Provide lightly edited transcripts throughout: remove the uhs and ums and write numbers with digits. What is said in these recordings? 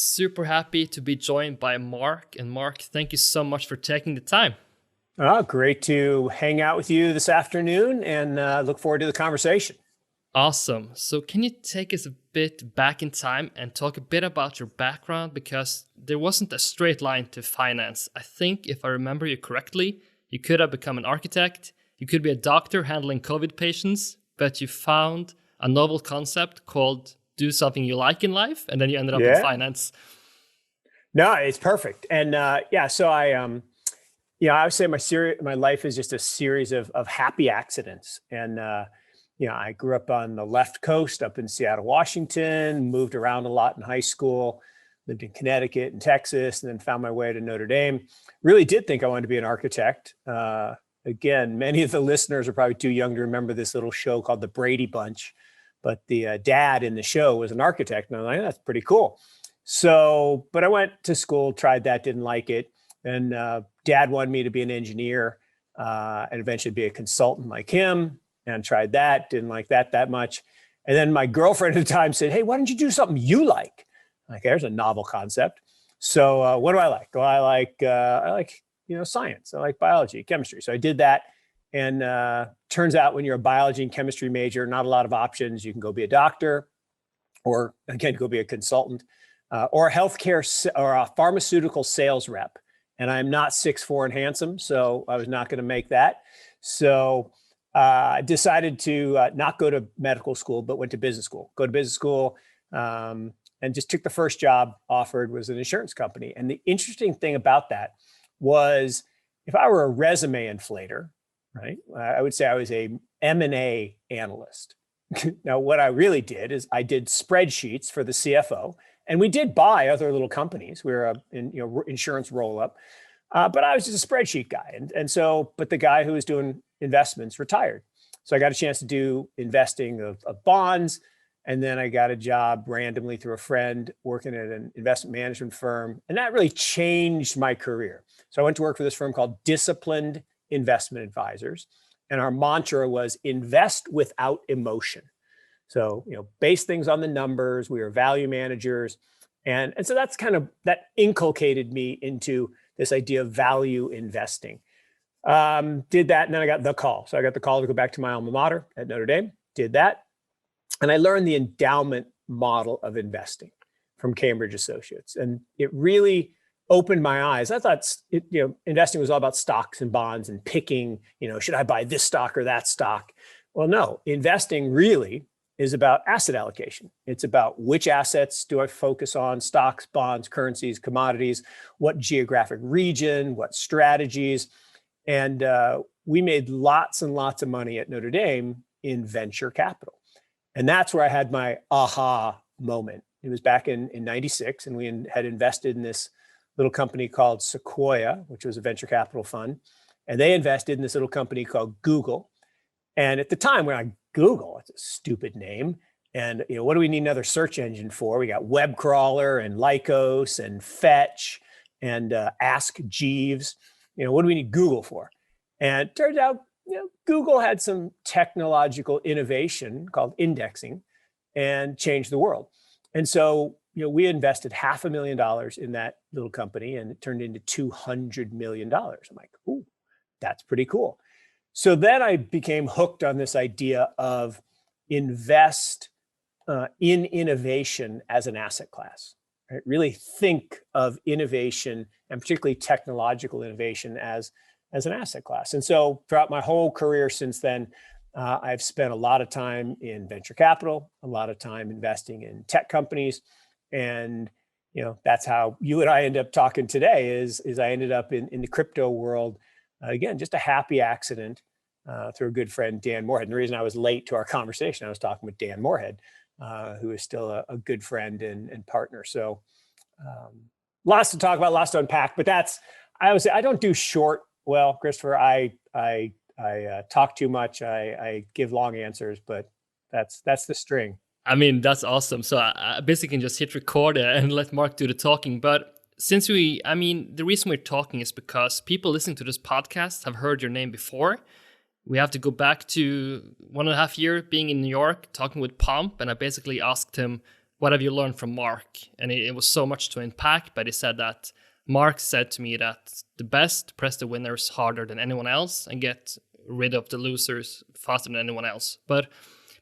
super happy to be joined by Mark. And Mark, thank you so much for taking the time. Oh, great to hang out with you this afternoon and look forward to the conversation. Awesome. So can you take us a bit back in time and talk a bit about your background? Because there wasn't a straight line to finance. I think if I remember you correctly, you could have become an architect, you could be a doctor handling COVID patients, but you found a novel concept called do something you like in life, and then you ended up in finance. No, it's perfect. And so I would say my life is just a series of happy accidents. And I grew up on the left coast, up in Seattle, Washington, moved around a lot in high school, lived in Connecticut and Texas, and then found my way to Notre Dame. Really did think I wanted to be an architect. Again, many of the listeners are probably too young to remember this little show called The Brady Bunch, but the dad in the show was an architect. And I'm like, that's pretty cool. So, but I went to school, tried that, didn't like it. And dad wanted me to be an engineer and eventually be a consultant like him. And tried that, didn't like that much. And then my girlfriend at the time said, hey, why don't you do something you like? I'm like, there's a novel concept. So what do I like? Well, I like science. I like biology, chemistry. So I did that. And turns out when you're a biology and chemistry major, not a lot of options. You can go be a doctor, or again, go be a consultant, or a healthcare or a pharmaceutical sales rep. And I'm not 6'4" and handsome, so I was not going to make that. So decided to not go to medical school, but went to business school. Go to business school and just took the first job offered, was an insurance company. And the interesting thing about that was, if I were a resume inflator, right, I would say I was a M&A analyst. Now, what I really did is I did spreadsheets for the CFO, and we did buy other little companies. We were an insurance roll-up, but I was just a spreadsheet guy. But the guy who was doing investments retired. So I got a chance to do investing of bonds. And then I got a job randomly through a friend working at an investment management firm. And that really changed my career. So I went to work for this firm called Disciplined Investment Advisors. And our mantra was invest without emotion. So, base things on the numbers. We were value managers. And so that inculcated me into this idea of value investing. Did that, and then I got the call. So I got the call to go back to my alma mater at Notre Dame, did that. And I learned the endowment model of investing from Cambridge Associates. And it really opened my eyes. I thought, investing was all about stocks and bonds and picking, should I buy this stock or that stock? Well, no, investing really is about asset allocation. It's about which assets do I focus on: stocks, bonds, currencies, commodities, what geographic region, what strategies. And we made lots and lots of money at Notre Dame in venture capital. And that's where I had my aha moment. It was back in 96, and we had invested in this little company called Sequoia, which was a venture capital fund. And they invested in this little company called Google. And at the time, when I Google, it's a stupid name. And what do we need another search engine for? We got web crawler and Lycos and Fetch and Ask Jeeves. What do we need Google for? And it turns out, Google had some technological innovation called indexing and changed the world. And so, we invested $500,000 in that little company, and it turned into $200 million. I'm like, ooh, that's pretty cool. So then I became hooked on this idea of invest in innovation as an asset class. Right? Really think of innovation, and particularly technological innovation, as an asset class. And so throughout my whole career since then, I've spent a lot of time in venture capital, a lot of time investing in tech companies. And, that's how you and I end up talking today is I ended up in the crypto world. Again, just a happy accident through a good friend, Dan Moorhead. And the reason I was late to our conversation, I was talking with Dan Moorhead, who is still a good friend and partner. So lots to talk about, lots to unpack, but I would say I don't do short well, Christopher. I talk too much. I give long answers, but that's the string. I mean, that's awesome. So I basically can just hit record and let Mark do the talking. But since the reason we're talking is because people listening to this podcast have heard your name before. We have to go back to 1.5 years being in New York, talking with Pomp. And I basically asked him, what have you learned from Mark? And it was so much to unpack, but he said that Mark said to me that the best press the winners harder than anyone else and get rid of the losers faster than anyone else. But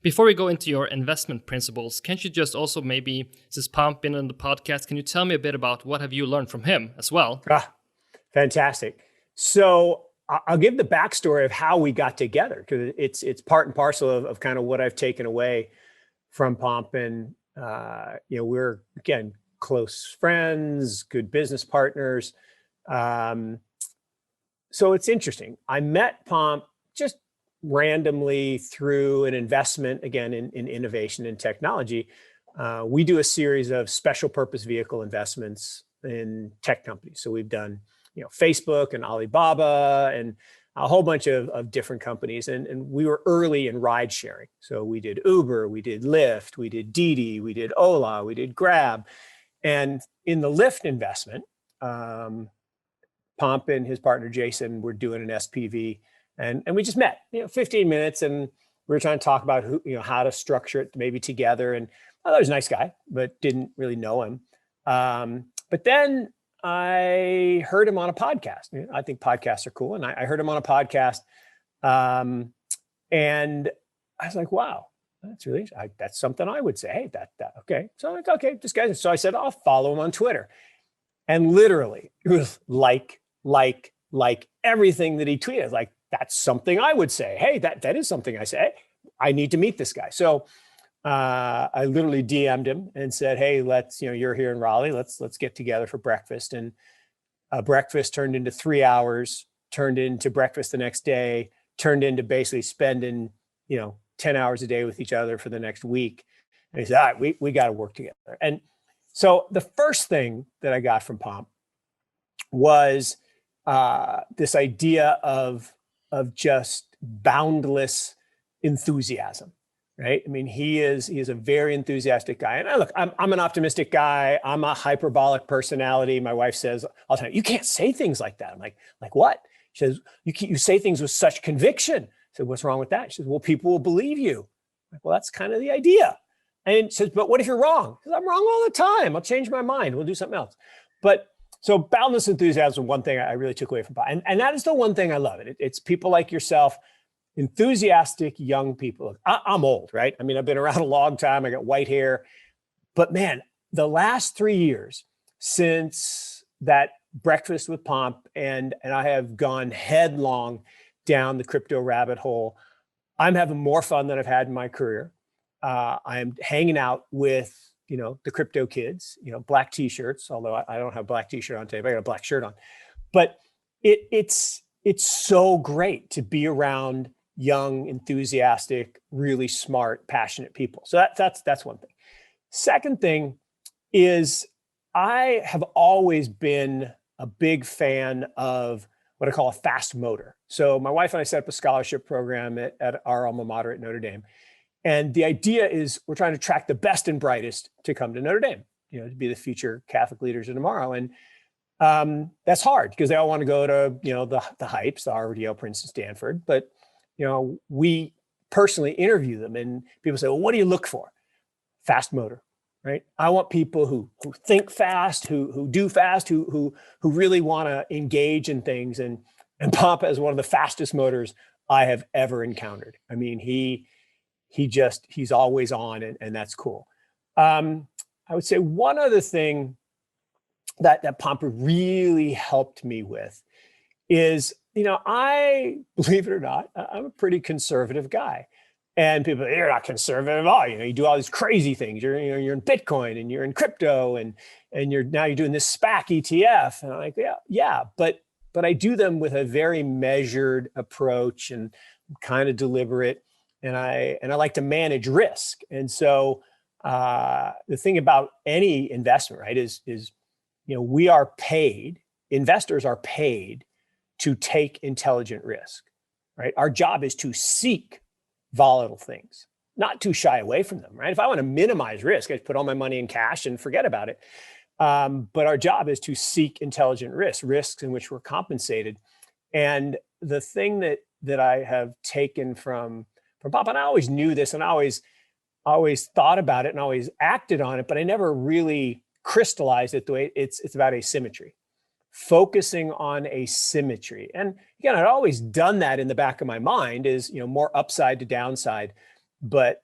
before we go into your investment principles, can't you just also maybe, since Pomp been on the podcast, can you tell me a bit about what have you learned from him as well? Fantastic. So I'll give the backstory of how we got together, because it's part and parcel of kind of what I've taken away from Pomp. And we're, again, close friends, good business partners. So it's interesting. I met Pomp just randomly through an investment, again, in innovation and technology. We do a series of special purpose vehicle investments in tech companies. So we've done, Facebook and Alibaba and a whole bunch of different companies. And we were early in ride sharing. So we did Uber, we did Lyft, we did Didi, we did Ola, we did Grab. And in the Lyft investment, Pomp and his partner Jason were doing an SPV, and we just met, 15 minutes, and we were trying to talk about how to structure it maybe together. And I thought he was a nice guy, but didn't really know him. But then I heard him on a podcast. I think podcasts are cool, and I heard him on a podcast, and I was like, wow. That's really, that's something I would say. Hey, that okay. So I'm like, okay, this guy. So I said, I'll follow him on Twitter. And literally it was like everything that he tweeted. Like, that's something I would say. Hey, that is something I say. I need to meet this guy. So I literally DM'd him and said, hey, let's, you're here in Raleigh. Let's get together for breakfast. And breakfast turned into 3 hours, turned into breakfast the next day, turned into basically spending, 10 hours a day with each other for the next week. And he said, all right, we got to work together. And so the first thing that I got from Pomp was this idea of just boundless enthusiasm, right? I mean, he is a very enthusiastic guy. And look, I'm an optimistic guy. I'm a hyperbolic personality. My wife says all the time, you can't say things like that. I'm like what? She says, you say things with such conviction. I said, what's wrong with that? She says, well, people will believe you. I'm like, well, that's kind of the idea. And she says, but what if you're wrong? Because I'm wrong all the time. I'll change my mind. We'll do something else. But so boundless enthusiasm, one thing I really took away from Pomp. And that is the one thing I love. It's people like yourself, enthusiastic young people. I'm old, right? I mean, I've been around a long time. I got white hair. But man, the last 3 years since that breakfast with Pomp, and I have gone headlong down the crypto rabbit hole. I'm having more fun than I've had in my career. I'm hanging out with, the crypto kids, black t-shirts, although I don't have a black t-shirt on today, but I got a black shirt on. But it's so great to be around young, enthusiastic, really smart, passionate people. So that's one thing. Second thing is I have always been a big fan of what I call a fast motor. So my wife and I set up a scholarship program at our alma mater at Notre Dame. And the idea is we're trying to attract the best and brightest to come to Notre Dame, to be the future Catholic leaders of tomorrow. And that's hard because they all want to go to, the hypes, the Harvard, Yale, Princeton, Stanford. But, we personally interview them and people say, well, what do you look for? Fast motor, right? I want people who think fast, who do fast, who really want to engage in things. And Pomp is one of the fastest motors I have ever encountered. I mean, he's always on, and that's cool. I would say one other thing that Pomp really helped me with is, I, believe it or not, I'm a pretty conservative guy. And people say, you're not conservative at all. You do all these crazy things. You're in Bitcoin and you're in crypto and you're doing this SPAC ETF. And I'm like, yeah, but I do them with a very measured approach and kind of deliberate. And I like to manage risk. And so the thing about any investment, right, is we are paid, investors are paid to take intelligent risk, right? Our job is to seek volatile things, not to shy away from them, right? If I want to minimize risk, I put all my money in cash and forget about it. But our job is to seek intelligent risks in which we're compensated. And the thing that I have taken from Pomp, and I always knew this, and I always thought about it and always acted on it, but I never really crystallized it the way it's about asymmetry, focusing on asymmetry. And again, I'd always done that in the back of my mind is, more upside to downside. But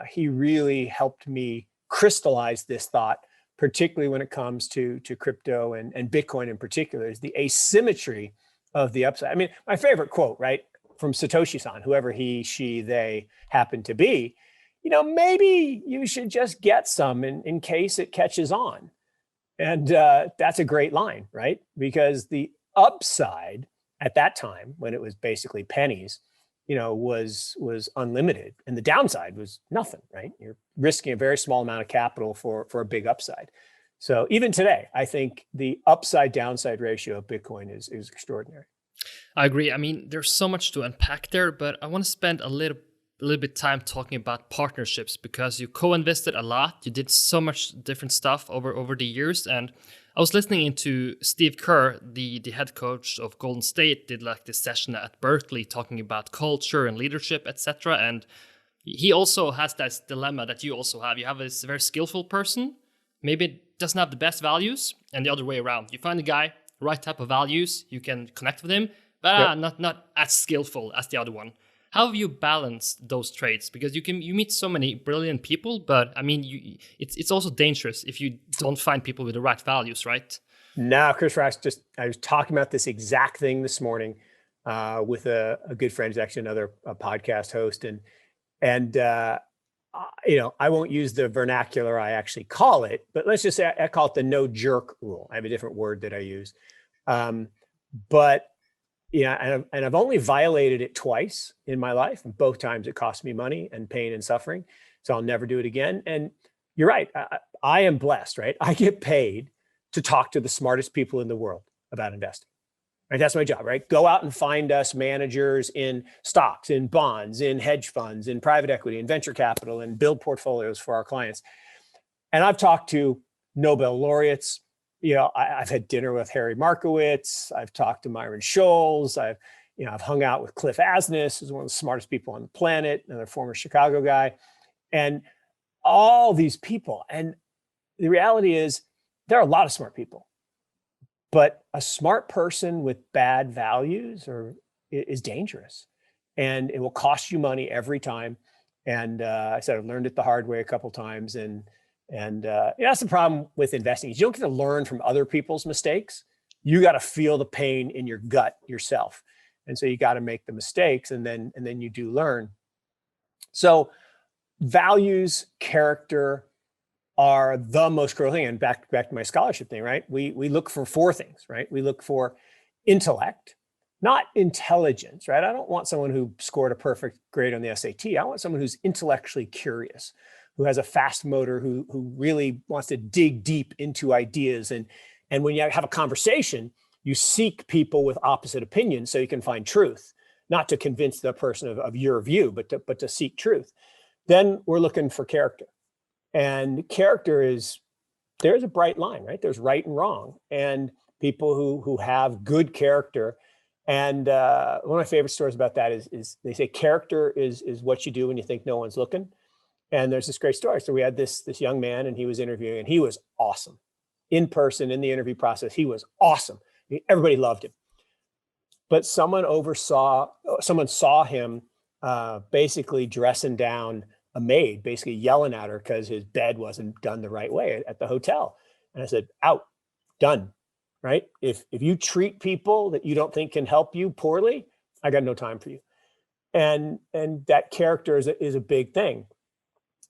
he really helped me crystallize this thought, particularly when it comes to crypto and Bitcoin in particular, is the asymmetry of the upside. I mean, my favorite quote, right, from Satoshi-san, whoever he, she, they happen to be, maybe you should just get some in case it catches on. And that's a great line, right? Because the upside at that time, when it was basically pennies, was unlimited, and the downside was nothing, right? You're risking a very small amount of capital for a big upside. So even today, I think the upside downside ratio of Bitcoin is extraordinary. I agree. I mean, there's so much to unpack there, but I want to spend a little bit time talking about partnerships, because you co-invested a lot. You did so much different stuff over the years, and I was listening into Steve Kerr, the head coach of Golden State, did like this session at Berkeley talking about culture and leadership, etc. And he also has this dilemma that you also have. You have this very skillful person, maybe doesn't have the best values, and the other way around. You find a guy, right type of values, you can connect with him, but not as skillful as the other one. How have you balanced those traits? Because you meet so many brilliant people, but I mean, it's also dangerous if you don't find people with the right values, right? No, Chris Rash, I was talking about this exact thing this morning with a good friend who's actually another podcast host, and I won't use the vernacular I actually call it, but let's just say I call it the no jerk rule. I have a different word that I use, but. Yeah, and I've only violated it twice in my life, and both times it cost me money and pain and suffering. So I'll never do it again. And you're right, I am blessed, right? I get paid to talk to the smartest people in the world about investing. Right, that's my job, right? Go out and find us managers in stocks, in bonds, in hedge funds, in private equity, in venture capital, and build portfolios for our clients. And I've talked to Nobel laureates. I've had dinner with Harry Markowitz. I've talked to Myron Scholes. I've hung out with Cliff Asness, who's one of the smartest people on the planet, another former Chicago guy, and all these people. And the reality is, there are a lot of smart people, but a smart person with bad values is dangerous, and it will cost you money every time. And I said I've learned it the hard way a couple times, and that's the problem with investing. You don't get to learn from other people's mistakes. You got to feel the pain in your gut yourself. And so you got to make the mistakes, and then you do learn. So values, character are the most crucial thing. And back to my scholarship thing, right? We look for four things, right? We look for intellect, not intelligence, right? I don't want someone who scored a perfect grade on the SAT. I want someone who's intellectually curious, who has a fast motor, who really wants to dig deep into ideas. And when you have a conversation, you seek people with opposite opinions so you can find truth, not to convince the person of your view, but to seek truth. Then we're looking for character. And character there's a bright line, right? There's right and wrong. And people who have good character. And one of my favorite stories about that is they say character is what you do when you think no one's looking. And there's this great story. So we had this young man, and he was interviewing, and he was awesome. In person, in the interview process, he was awesome. I mean, everybody loved him. But someone saw him basically dressing down a maid, basically yelling at her because his bed wasn't done the right way at the hotel. And I said, out, done, right? If you treat people that you don't think can help you poorly, I got no time for you. And that character is a big thing.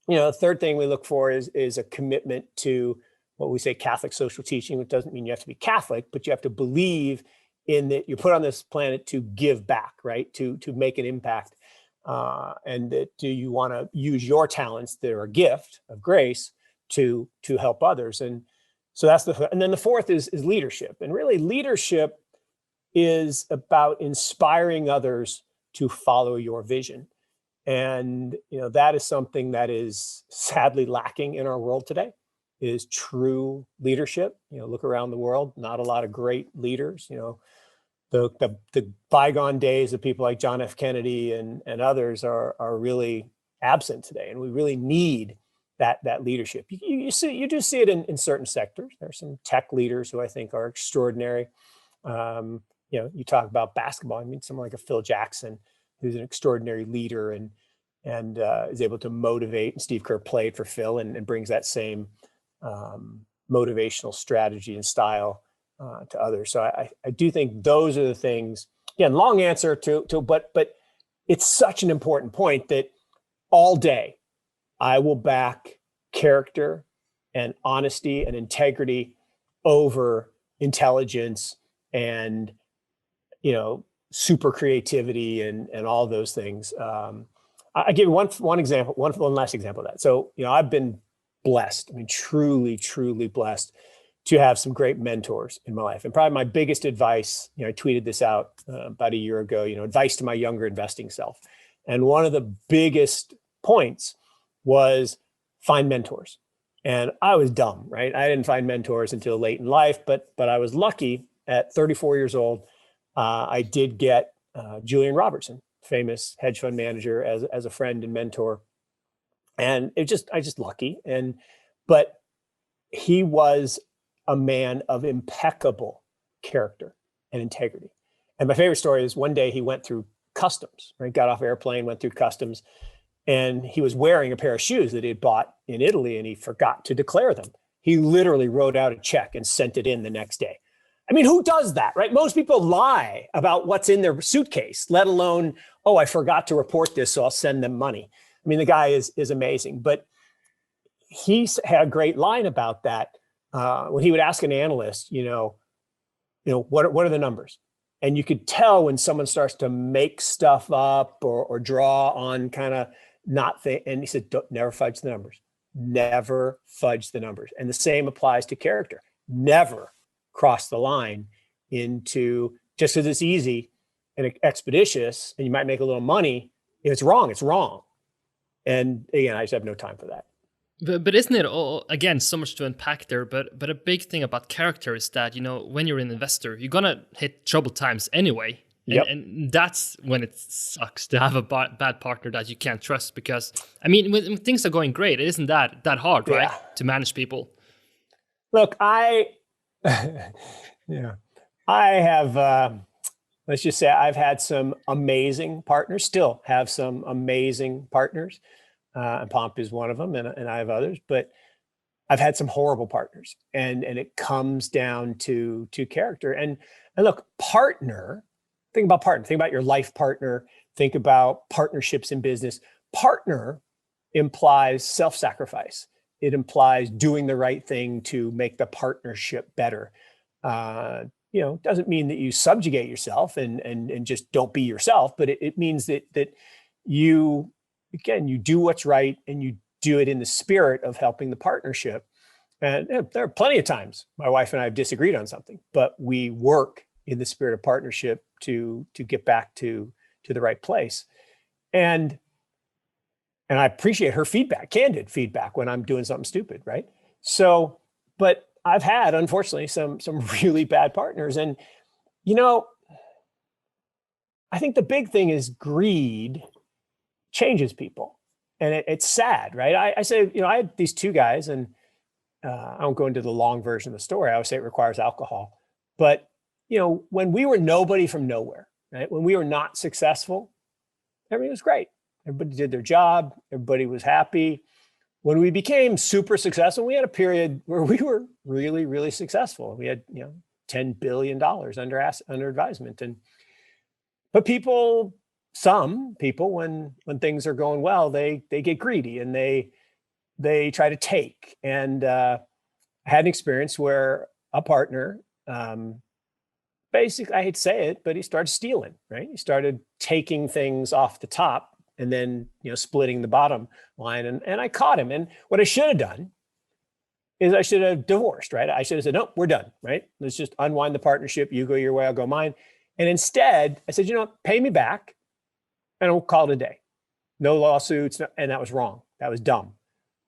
The third thing we look for is a commitment to what we say Catholic social teaching, which doesn't mean you have to be Catholic, but you have to believe in that you're put on this planet to give back, right? To make an impact. And that do you want to use your talents that are a gift of grace to help others? And so and then the fourth is leadership. And really leadership is about inspiring others to follow your vision. And that is something that is sadly lacking in our world today, is true leadership. Look around the world, not a lot of great leaders. The bygone days of people like John F. Kennedy and others are really absent today. And we really need that leadership. You do see it in certain sectors. There are some tech leaders who I think are extraordinary. You talk about basketball. I mean, someone like a Phil Jackson, who's an extraordinary leader and is able to motivate. And Steve Kerr played for Phil and brings that same motivational strategy and style to others. So I do think those are the things. Again, long answer but it's such an important point that all day I will back character and honesty and integrity over intelligence and super creativity and all those things. I give you one example, one last example of that. So I've been blessed. I mean, truly blessed to have some great mentors in my life. And probably my biggest advice, I tweeted this out about a year ago, advice to my younger investing self. And one of the biggest points was find mentors. And I was dumb, right? I didn't find mentors until late in life, but I was lucky at 34 years old. I did get Julian Robertson, famous hedge fund manager, as a friend and mentor. And I just lucky. But he was a man of impeccable character and integrity. And my favorite story is one day he went through customs, right? Got off airplane, went through customs, and he was wearing a pair of shoes that he had bought in Italy and he forgot to declare them. He literally wrote out a check and sent it in the next day. I mean, who does that, right? Most people lie about what's in their suitcase, let alone, oh, I forgot to report this, so I'll send them money. I mean, the guy is amazing. But he had a great line about that when he would ask an analyst, what are the numbers? And you could tell when someone starts to make stuff up or draw on kind of and he said, never fudge the numbers. Never fudge the numbers. And the same applies to character. Never cross the line into, just because it's easy and expeditious and you might make a little money, if it's wrong, it's wrong. And again, I just have no time for that. But isn't it all, again, so much to unpack there, but a big thing about character is that, when you're an investor, you're going to hit troubled times anyway. Yep. And that's when it sucks to have a bad partner that you can't trust, because, I mean, when things are going great, it isn't that hard, right, to manage people. Look, I have, let's just say I've had some amazing partners, still have some amazing partners. And Pomp is one of them, and I have others, but I've had some horrible partners, and it comes down to character. And look, think about your life partner, think about partnerships in business. Partner implies self-sacrifice. It implies doing the right thing to make the partnership better. Doesn't mean that you subjugate yourself and just don't be yourself, but it means that you do what's right and you do it in the spirit of helping the partnership. And there are plenty of times my wife and I have disagreed on something, but we work in the spirit of partnership to get back to the right place. And I appreciate her feedback, candid feedback when I'm doing something stupid, right? So, but I've had, unfortunately, some really bad partners. And, I think the big thing is greed changes people. And it's sad, right? I say, I had these two guys, and I won't go into the long version of the story. I always say it requires alcohol. But, when we were nobody from nowhere, right? When we were not successful, everything was great. Everybody did their job. Everybody was happy. When we became super successful, we had a period where we were really, really successful. We had, $10 billion under advisement. But some people, when things are going well, they get greedy and they try to take. And I had an experience where a partner, basically, I hate to say it, but he started stealing, right? He started taking things off the top and then, splitting the bottom line. And I caught him. And what I should have done is I should have divorced, right? I should have said, no, we're done, right? Let's just unwind the partnership. You go your way, I'll go mine. And instead, I said, pay me back and we'll call it a day. No lawsuits. And that was wrong. That was dumb.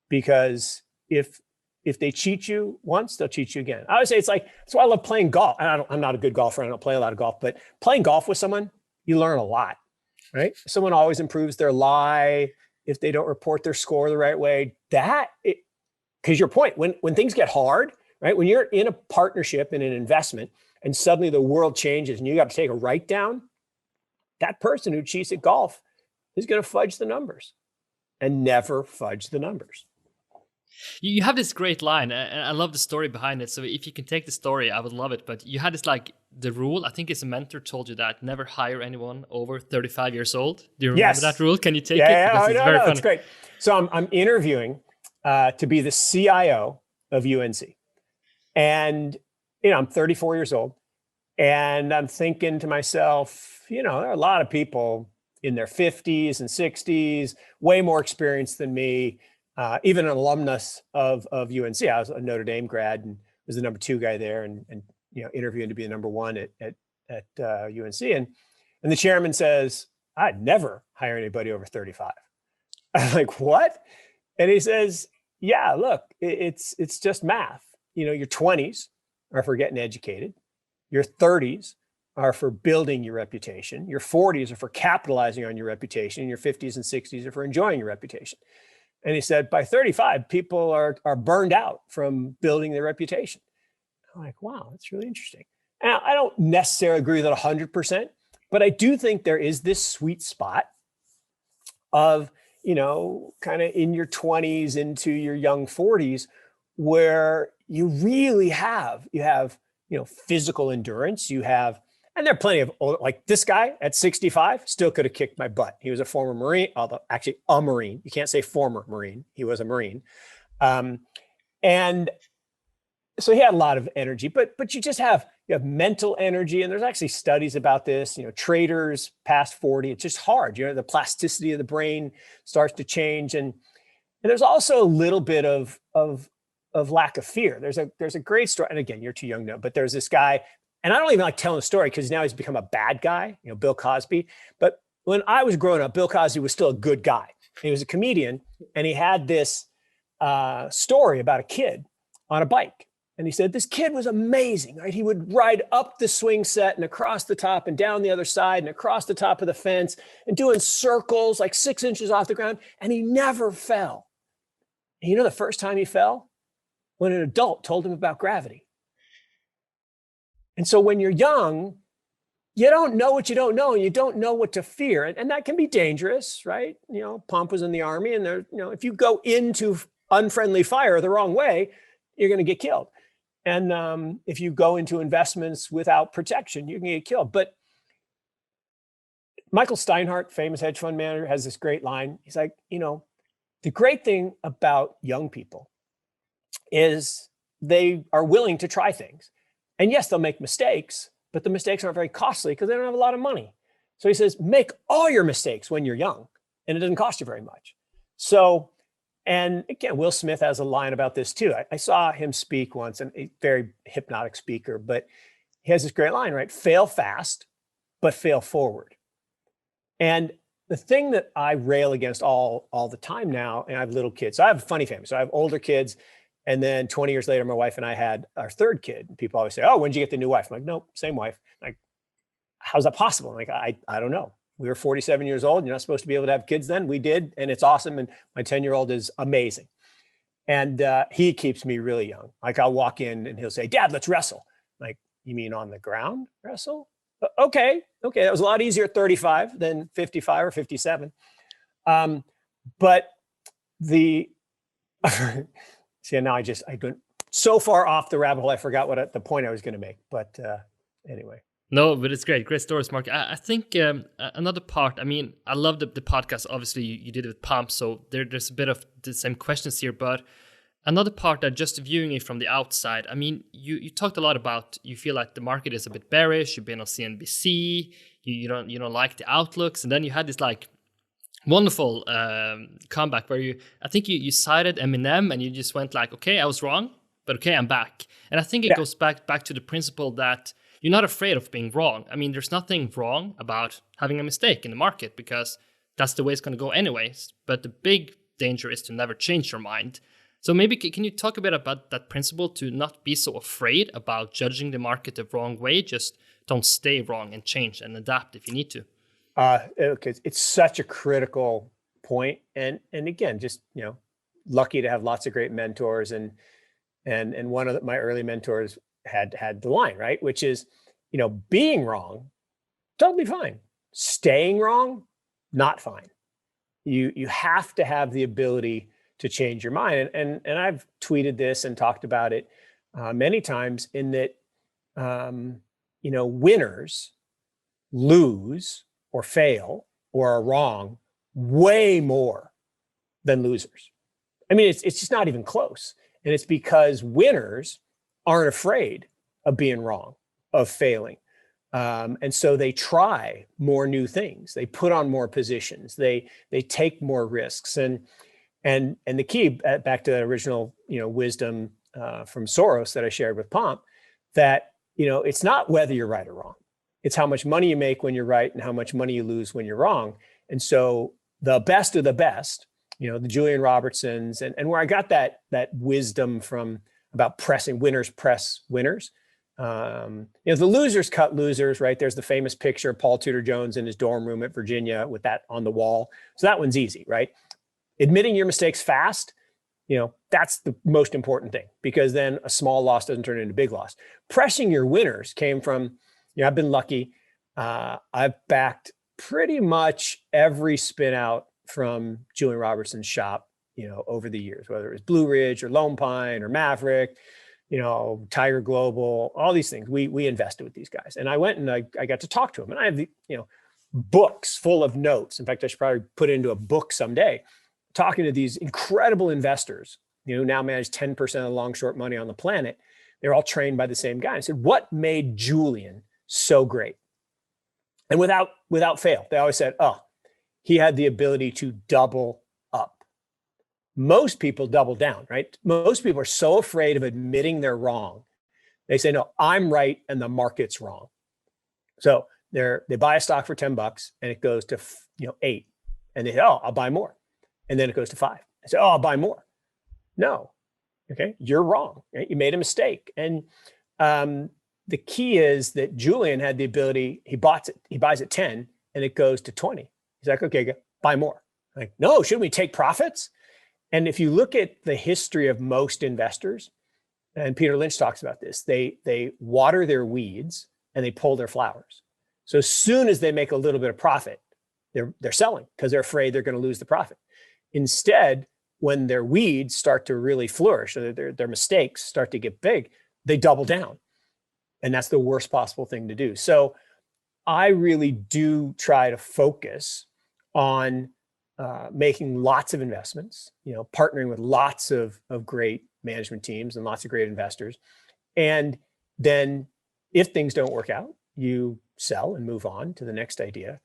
Because if they cheat you once, they'll cheat you again. I would say it's like, that's why I love playing golf. I'm not a good golfer. I don't play a lot of golf, but playing golf with someone, you learn a lot, right? Someone always improves their lie. if they don't report their score the right way. Because your point, when things get hard, right? When you're in a partnership in an investment and suddenly the world changes and you got to take a write down, that person who cheats at golf is going to fudge the numbers and never fudge the numbers. You have this great line, and I love the story behind it. So if you can take the story, I would love it. But you had this like the rule. I think it's a mentor told you that never hire anyone over 35 years old. Do you remember that rule? Can you take it? Yeah, it's very funny. It's great. So I'm interviewing to be the CIO of UNC, and I'm 34 years old, and I'm thinking to myself, there are a lot of people in their 50s and 60s, way more experienced than me. Even an alumnus of UNC. I was a Notre Dame grad and was the number 2 guy there, and interviewing to be the number 1 at UNC. And the chairman says, "I'd never hire anybody over 35." I'm like, "What?" And he says, "Yeah, look, it's just math. Your 20s are for getting educated. Your 30s are for building your reputation. Your 40s are for capitalizing on your reputation. And your 50s and 60s are for enjoying your reputation." And he said, by 35, people are burned out from building their reputation. I'm like, wow, that's really interesting. And I don't necessarily agree with that 100%, but I do think there is this sweet spot of, kind of in your 20s into your young 40s, where you really have physical endurance. And there are plenty of, like this guy at 65 still could have kicked my butt. He was a former Marine, although actually a Marine. You can't say former Marine. He was a Marine. And so he had a lot of energy, but you have mental energy. And there's actually studies about this, traders past 40, it's just hard. The plasticity of the brain starts to change. And there's also a little bit of lack of fear. There's a great story. And again, you're too young now, but there's this guy. And I don't even like telling the story because now he's become a bad guy, Bill Cosby. But when I was growing up, Bill Cosby was still a good guy. He was a comedian, and he had this story about a kid on a bike. And he said, this kid was amazing, right? He would ride up the swing set and across the top and down the other side and across the top of the fence and doing circles like 6 inches off the ground. And he never fell. And the first time he fell? When an adult told him about gravity. And so when you're young, you don't know what you don't know, and you don't know what to fear. And that can be dangerous, right? Pomp was in the Army, and if you go into unfriendly fire the wrong way, you're going to get killed. And if you go into investments without protection, you can get killed. But Michael Steinhardt, famous hedge fund manager, has this great line. He's like, the great thing about young people is they are willing to try things. And yes, they'll make mistakes, but the mistakes aren't very costly because they don't have a lot of money. So he says, make all your mistakes when you're young, and it doesn't cost you very much. So, and again, Will Smith has a line about this too. I saw him speak once, and a very hypnotic speaker, but he has this great line, right? Fail fast, but fail forward. And the thing that I rail against all the time now, and I have little kids. So I have a funny family. So I have older kids. And then 20 years later, my wife and I had our 3rd kid. People always say, oh, when did you get the new wife? I'm like, nope, same wife. Like, how's that possible? I'm like, I don't know. We were 47 years old. You're not supposed to be able to have kids then. We did. And it's awesome. And my 10-year-old is amazing. And he keeps me really young. Like I'll walk in and he'll say, Dad, let's wrestle. I'm like, you mean on the ground wrestle? Okay. That was a lot easier at 35 than 55 or 57. But the... See, now I don't, so far off the rabbit hole, I forgot the point I was going to make. But anyway. No, but it's great. Great stories, Mark. I think another part, I love the podcast. Obviously, you did it with Pump, so there's a bit of the same questions here. But another part that just viewing it from the outside, you talked a lot about, you feel like the market is a bit bearish. You've been on CNBC. You don't like the outlooks. And then you had this like wonderful comeback where I think you cited Eminem and you just went like, okay, I was wrong, but okay, I'm back. And I think it goes back to the principle that you're not afraid of being wrong. There's nothing wrong about having a mistake in the market because that's the way it's going to go anyways. But the big danger is to never change your mind. So maybe can you talk a bit about that principle to not be so afraid about judging the market the wrong way? Just don't stay wrong and change and adapt if you need to. Okay, it's such a critical point. And again, just, lucky to have lots of great mentors. And one of my early mentors had the line, right? Which is, being wrong, totally fine. Staying wrong, not fine. You have to have the ability to change your mind. And I've tweeted this and talked about it many times, in that, winners lose or fail or are wrong way more than losers. I mean, it's just not even close. And it's because winners aren't afraid of being wrong, of failing. And so they try more new things. They put on more positions. They take more risks. And the key, back to the original, wisdom from Soros that I shared with Pomp, that, it's not whether you're right or wrong. It's how much money you make when you're right and how much money you lose when you're wrong. And so the best of the best, the Julian Robertsons, and where I got that wisdom from about winners press winners. The losers cut losers, right? There's the famous picture of Paul Tudor Jones in his dorm room at Virginia with that on the wall. So that one's easy, right? Admitting your mistakes fast, that's the most important thing, because then a small loss doesn't turn into a big loss. Pressing your winners came from, I've been lucky. I've backed pretty much every spin out from Julian Robertson's shop, over the years, whether it was Blue Ridge or Lone Pine or Maverick, Tiger Global, all these things. We invested with these guys. And I went and I got to talk to them. And I have the, books full of notes. In fact, I should probably put it into a book someday, talking to these incredible investors, now manage 10% of the long short money on the planet. They're all trained by the same guy. I said, what made Julian so great? And without fail, they always said, he had the ability to double up. Most people double down, right? Most people are so afraid of admitting they're wrong. They say, no, I'm right and the market's wrong. So they buy a stock for $10 and it goes to 8. And they say, I'll buy more. And then it goes to 5. I say, I'll buy more. No. Okay, you're wrong. Right? You made a mistake. And the key is that Julian had the ability, he buys at 10 and it goes to 20. He's like, okay, buy more. Like, no, shouldn't we take profits? And if you look at the history of most investors, and Peter Lynch talks about this, they water their weeds and they pull their flowers. So as soon as they make a little bit of profit, they're selling because they're afraid they're going to lose the profit. Instead, when their weeds start to really flourish, or their mistakes start to get big, they double down. And that's the worst possible thing to do. So I really do try to focus on making lots of investments, partnering with lots of great management teams and lots of great investors. And then if things don't work out, you sell and move on to the next idea.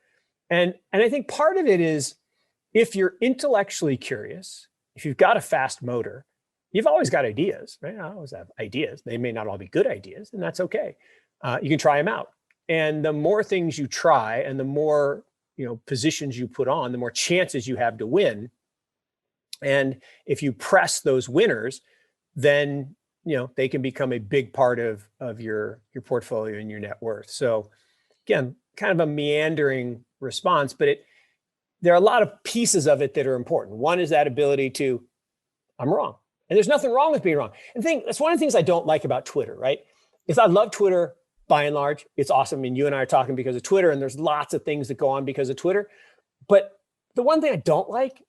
And I think part of it is, if you're intellectually curious, if you've got a fast motor, you've always got ideas, right? I always have ideas. They may not all be good ideas, and that's okay. You can try them out. And the more things you try and the more positions you put on, the more chances you have to win. And if you press those winners, then they can become a big part of your portfolio and your net worth. So again, kind of a meandering response, but there are a lot of pieces of it that are important. One is that ability to, I'm wrong. And there's nothing wrong with being wrong. And that's one of the things I don't like about Twitter, right? Is I love Twitter by and large. It's awesome. I mean, you and I are talking because of Twitter, and there's lots of things that go on because of Twitter. But the one thing I don't like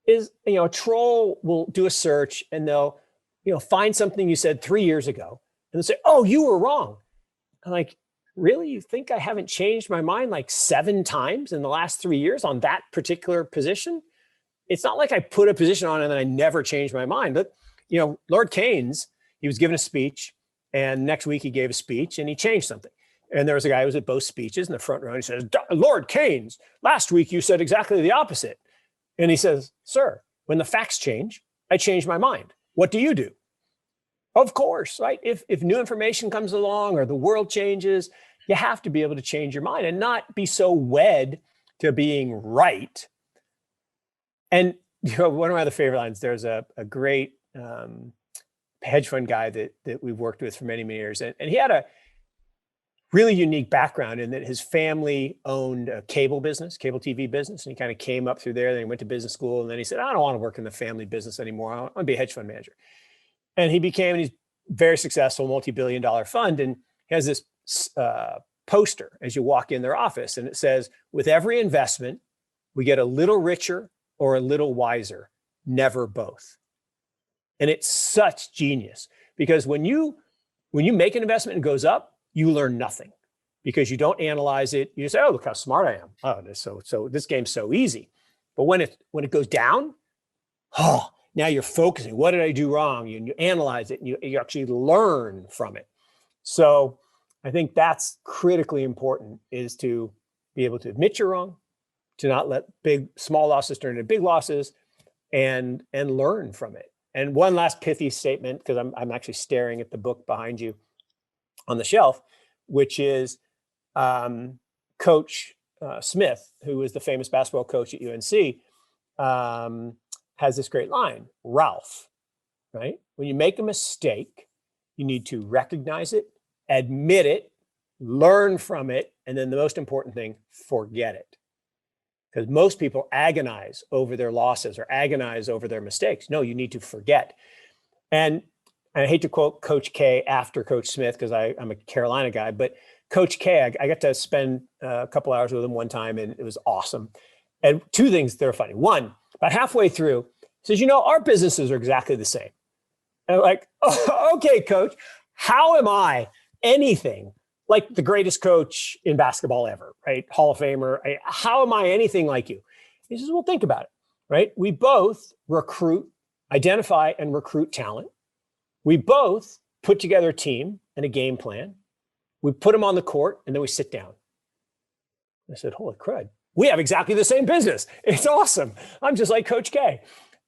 is, a troll will do a search and they'll, find something you said 3 years ago and they'll say, oh, you were wrong. I'm like, really? You think I haven't changed my mind like 7 times in the last 3 years on that particular position? It's not like I put a position on and then I never changed my mind. But, Lord Keynes, he was given a speech, and next week he gave a speech and he changed something. And there was a guy who was at both speeches in the front row. And he says, Lord Keynes, last week you said exactly the opposite. And he says, sir, when the facts change, I change my mind. What do you do? Of course, right? If new information comes along or the world changes, you have to be able to change your mind and not be so wed to being right. And one of my other favorite lines, there's a great hedge fund guy that we've worked with for many, many years. And he had really unique background in that his family owned a cable TV business, and he kind of came up through there. Then he went to business school, and then he said, I don't want to work in the family business anymore. I want to be a hedge fund manager. And he's very successful, multi-billion-dollar fund, and he has this poster as you walk in their office, and it says, with every investment, we get a little richer or a little wiser, never both. And it's such genius, because when you make an investment and it goes up, you learn nothing, because you don't analyze it. You just say, oh, look how smart I am. Oh, so this game's so easy. But when it goes down, now you're focusing. What did I do wrong? You analyze it, and you actually learn from it. So I think that's critically important, is to be able to admit you're wrong, to not let small losses turn into big losses, and learn from it. And one last pithy statement, because I'm actually staring at the book behind you on the shelf, which is Coach Smith, who was the famous basketball coach at UNC, has this great line, Ralph, right? When you make a mistake, you need to recognize it, admit it, learn from it, and then the most important thing, forget it. Because most people agonize over their losses or agonize over their mistakes. No, you need to forget. And I hate to quote Coach K after Coach Smith, because I'm a Carolina guy, but Coach K, I got to spend a couple hours with him one time, and it was awesome. And two things that are funny. One, about halfway through, he says, our businesses are exactly the same. And I'm like, oh, okay, coach, how am I anything like the greatest coach in basketball ever, right? Hall of Famer. How am I anything like you? He says, well, think about it, right? We both identify and recruit talent. We both put together a team and a game plan. We put them on the court, and then we sit down. I said, holy crud. We have exactly the same business. It's awesome. I'm just like Coach K.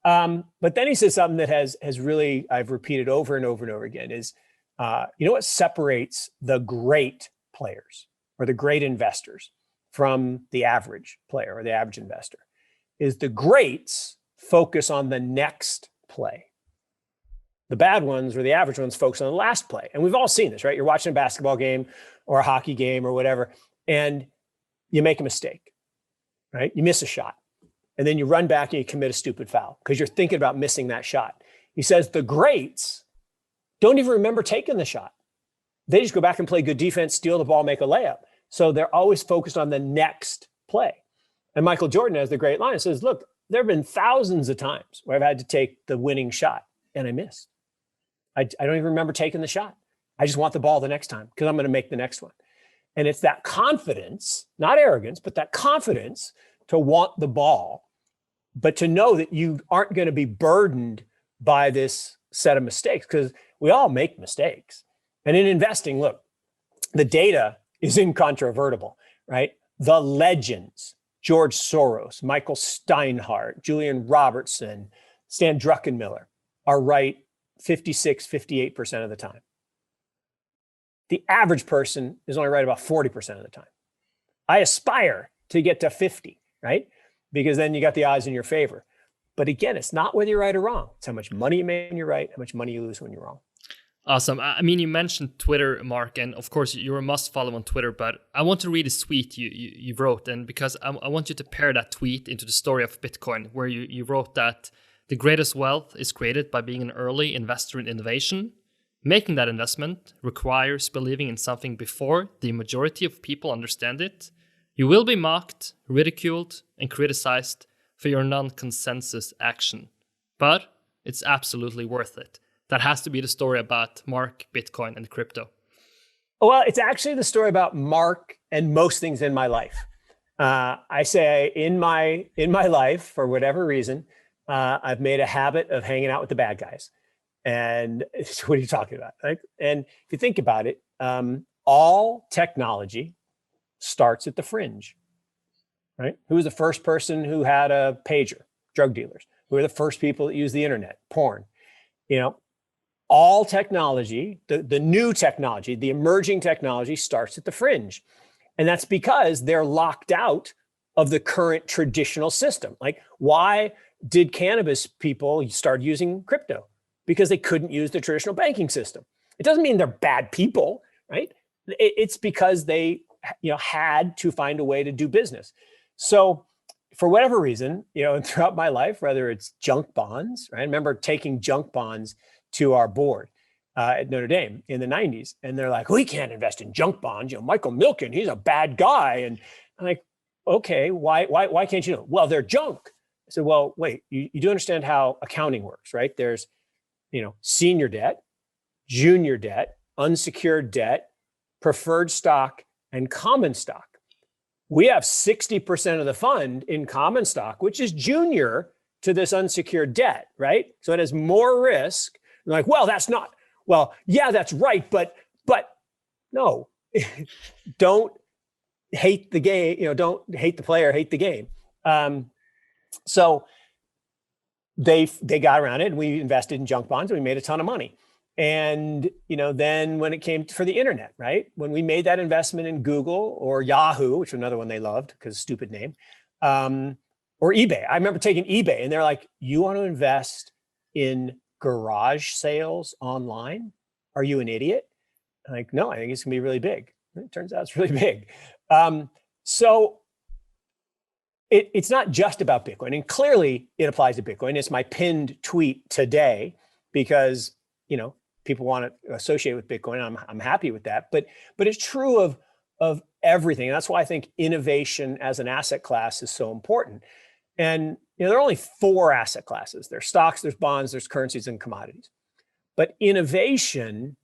But then he says something that has really, I've repeated over and over and over again, is, what separates the great players or the great investors from the average player or the average investor is the greats focus on the next play. The bad ones or the average ones focus on the last play. And we've all seen this, right? You're watching a basketball game or a hockey game or whatever, and you make a mistake, right? You miss a shot. And then you run back and you commit a stupid foul because you're thinking about missing that shot. He says the greats don't even remember taking the shot. They just go back and play good defense, steal the ball, make a layup. So they're always focused on the next play. And Michael Jordan has the great line. It says, look, there have been thousands of times where I've had to take the winning shot and I missed. I don't even remember taking the shot. I just want the ball the next time because I'm going to make the next one. And it's that confidence, not arrogance, but that confidence to want the ball, but to know that you aren't going to be burdened by this set of mistakes, because we all make mistakes. And in investing, look, the data is incontrovertible, right? The legends, George Soros, Michael Steinhardt, Julian Robertson, Stan Druckenmiller, are right 56, 58% of the time. The average person is only right about 40% of the time. I aspire to get to 50, right? Because then you got the odds in your favor. But again, it's not whether you're right or wrong. It's how much money you make when you're right, how much money you lose when you're wrong. Awesome. I mean, you mentioned Twitter, Mark, and of course you're a must follow on Twitter, but I want to read a tweet you wrote, and because I want you to pair that tweet into the story of Bitcoin, where you wrote that the greatest wealth is created by being an early investor in innovation. Making that investment requires believing in something before the majority of people understand it. You will be mocked, ridiculed, and criticized for your non-consensus action, but it's absolutely worth it. That has to be the story about Mark, Bitcoin, and crypto. Well, it's actually the story about Mark and most things in my life. I say in my life, for whatever reason, I've made a habit of hanging out with the bad guys. And what are you talking about? Right? And if you think about it, all technology starts at the fringe, right? Who was the first person who had a pager? Drug dealers. Who are the first people that use the internet? Porn. All technology, the new technology, the emerging technology starts at the fringe. And that's because they're locked out of the current traditional system. Like, why did cannabis people start using crypto? Because they couldn't use the traditional banking system. It doesn't mean they're bad people, right? it's because they, had to find a way to do business. So for whatever reason, and throughout my life, whether it's junk bonds, right? I remember taking junk bonds to our board at Notre Dame in the 90s. And they're like, we can't invest in junk bonds. Michael Milken, he's a bad guy. And I'm like, okay, why can't you? Well, they're junk. I said, well, wait, you do understand how accounting works, right? There's, senior debt, junior debt, unsecured debt, preferred stock, and common stock. We have 60% of the fund in common stock, which is junior to this unsecured debt, right? So it has more risk. They're like, well, that's not, well, yeah, that's right, but no, don't hate the game, don't hate the player, hate the game. So they got around it, and we invested in junk bonds, and we made a ton of money. And, then when it came for the internet, right? When we made that investment in Google or Yahoo, which was another one they loved because stupid name, or eBay. I remember taking eBay, and they're like, you want to invest in garage sales online? Are you an idiot? I'm like, no, I think it's gonna be really big. It turns out it's really big. So it's not just about Bitcoin, and clearly it applies to Bitcoin. It's my pinned tweet today because, people want to associate with Bitcoin. I'm happy with that, but it's true of everything. And that's why I think innovation as an asset class is so important. And there are only 4 asset classes. There's stocks, there's bonds, there's currencies, and commodities. But innovation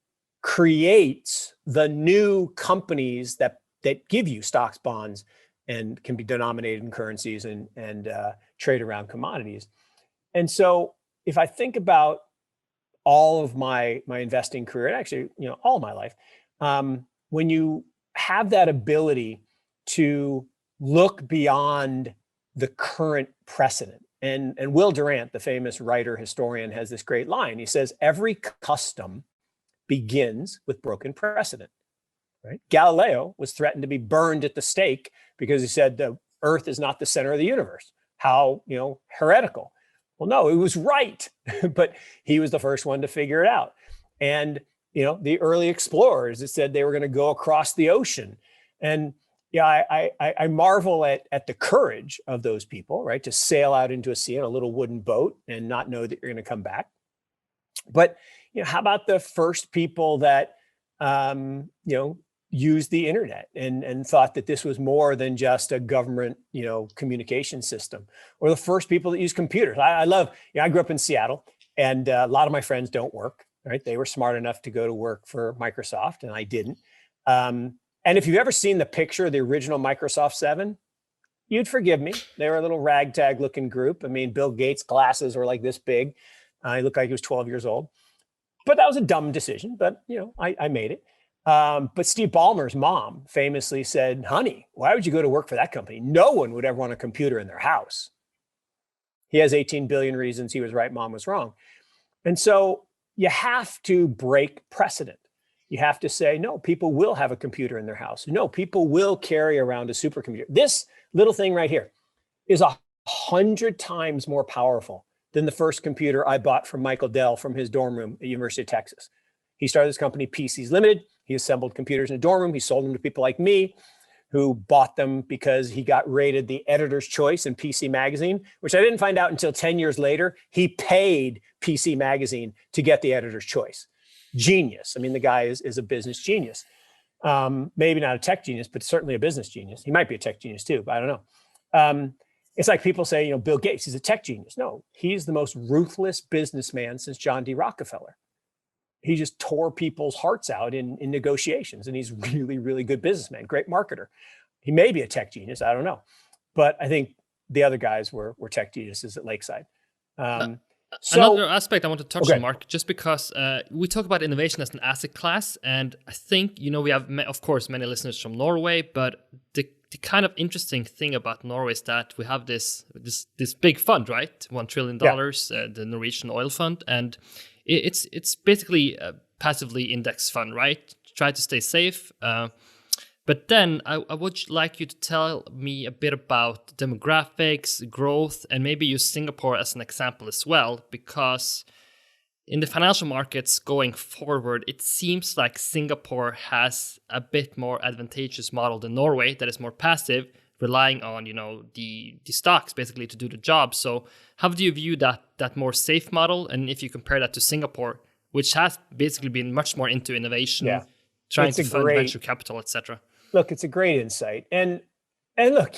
creates the new companies that give you stocks, bonds, and can be denominated in currencies and trade around commodities. And so if I think about all of my investing career, and actually, all my life, when you have that ability to look beyond the current precedent, and Will Durant, the famous writer, historian, has this great line. He says, every custom begins with broken precedent, right? Galileo was threatened to be burned at the stake because he said the earth is not the center of the universe. How, heretical. Well, no, he was right, but he was the first one to figure it out. And, the early explorers that said they were going to go across the ocean. And I marvel at the courage of those people, right? To sail out into a sea in a little wooden boat and not know that you're going to come back. But, how about the first people that, used the internet and thought that this was more than just a government, communication system, or the first people that used computers. I love, I grew up in Seattle, and a lot of my friends don't work, right? They were smart enough to go to work for Microsoft, and I didn't. And if you've ever seen the picture of the original Microsoft 7, you'd forgive me. They were a little ragtag looking group. I mean, Bill Gates' glasses were like this big. He looked like he was 12 years old. But that was a dumb decision, but I made it. But Steve Ballmer's mom famously said, honey, why would you go to work for that company? No one would ever want a computer in their house. He has 18 billion reasons he was right, mom was wrong. And so you have to break precedent. You have to say, no, people will have a computer in their house. No, people will carry around a supercomputer. This little thing right here is 100 times more powerful than the first computer I bought from Michael Dell from his dorm room at University of Texas. He started this company, PCs Limited. He assembled computers in a dorm room. He sold them to people like me who bought them because he got rated the editor's choice in PC Magazine, which I didn't find out until 10 years later. He paid PC Magazine to get the editor's choice. Genius. I mean, the guy is a business genius. Maybe not a tech genius, but certainly a business genius. He might be a tech genius too, but I don't know. It's like people say, Bill Gates, he's a tech genius. No, he's the most ruthless businessman since John D. Rockefeller. He just tore people's hearts out in negotiations, and he's really, really good businessman, great marketer. He may be a tech genius, I don't know. But I think the other guys were tech geniuses at Lakeside. Another aspect I want to touch on, Mark, just because we talk about innovation as an asset class, and I think, we have, of course, many listeners from Norway, but the kind of interesting thing about Norway is that we have this big fund, right? $1 trillion, the Norwegian oil fund, and it's basically a passively indexed fund, right? Try to stay safe. But then I would like you to tell me a bit about demographics, growth, and maybe use Singapore as an example as well, because in the financial markets going forward, it seems like Singapore has a bit more advantageous model than Norway that is more passive, relying on, the stocks basically to do the job. So how do you view that more safe model? And if you compare that to Singapore, which has basically been much more into innovation, trying to fund venture capital, etc. Look, it's a great insight. And look,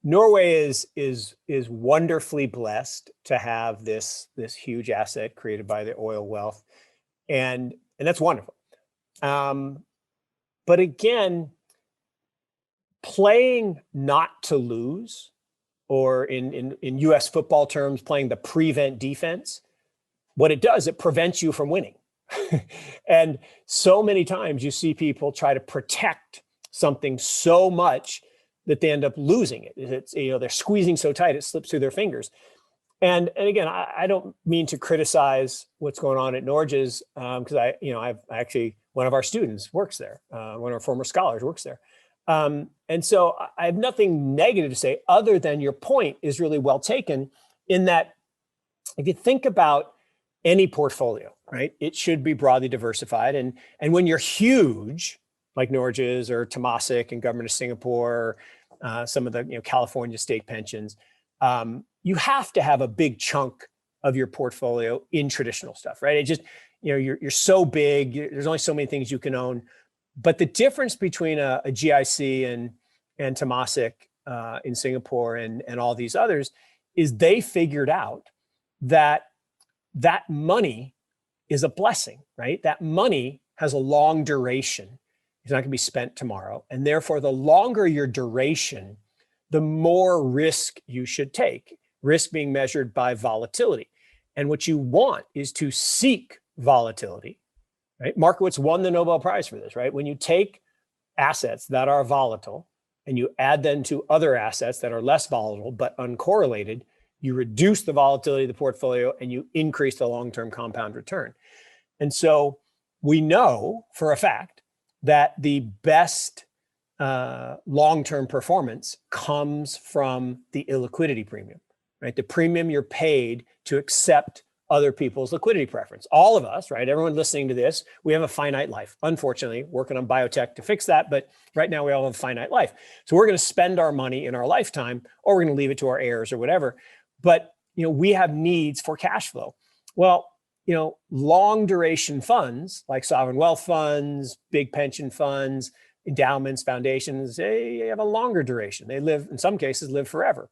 Norway is wonderfully blessed to have this huge asset created by the oil wealth, and that's wonderful. But again, playing not to lose, or in U.S. football terms, playing the prevent defense, what it does, it prevents you from winning. And so many times you see people try to protect something so much that they end up losing it. It's, they're squeezing so tight it slips through their fingers. And again, I don't mean to criticize what's going on at Norges, because I've actually, one of our students works there. One of our former scholars works there. And so I have nothing negative to say, other than your point is really well taken, in that if you think about any portfolio, right, it should be broadly diversified. And when you're huge, like Norges or Temasek and Government of Singapore, some of the California state pensions, you have to have a big chunk of your portfolio in traditional stuff, right? It just, you're so big, there's only so many things you can own. But the difference between a GIC and Temasek in Singapore and all these others is they figured out that money is a blessing, right? That money has a long duration. It's not going to be spent tomorrow. And therefore, the longer your duration, the more risk you should take, risk being measured by volatility. And what you want is to seek volatility, right? Markowitz won the Nobel Prize for this, right? When you take assets that are volatile and you add them to other assets that are less volatile but uncorrelated, you reduce the volatility of the portfolio and you increase the long-term compound return. And so we know for a fact that the best long-term performance comes from the illiquidity premium, right? The premium you're paid to accept other people's liquidity preference. All of us, right? Everyone listening to this, we have a finite life. Unfortunately, working on biotech to fix that, but right now we all have a finite life. So we're going to spend our money in our lifetime, or we're going to leave it to our heirs or whatever. But we have needs for cash flow. Well, long duration funds like sovereign wealth funds, big pension funds, endowments, foundations, they have a longer duration. They live, in some cases, live forever.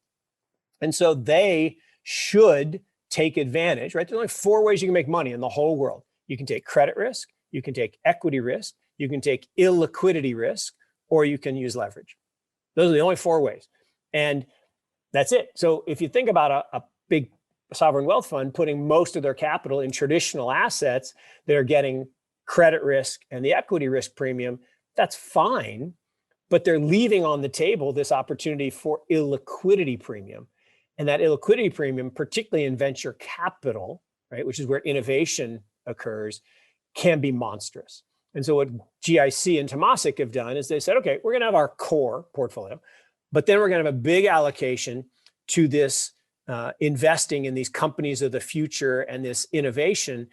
And so they should take advantage, right? There's only 4 ways you can make money in the whole world. You can take credit risk, you can take equity risk, you can take illiquidity risk, or you can use leverage. Those are the only 4 ways. And that's it. So if you think about a big sovereign wealth fund putting most of their capital in traditional assets that are getting credit risk and the equity risk premium, that's fine, but they're leaving on the table this opportunity for illiquidity premium. And that illiquidity premium, particularly in venture capital, right, which is where innovation occurs, can be monstrous. And so what GIC and Temasek have done is they said, okay, we're going to have our core portfolio, but then we're going to have a big allocation to this investing in these companies of the future and this innovation.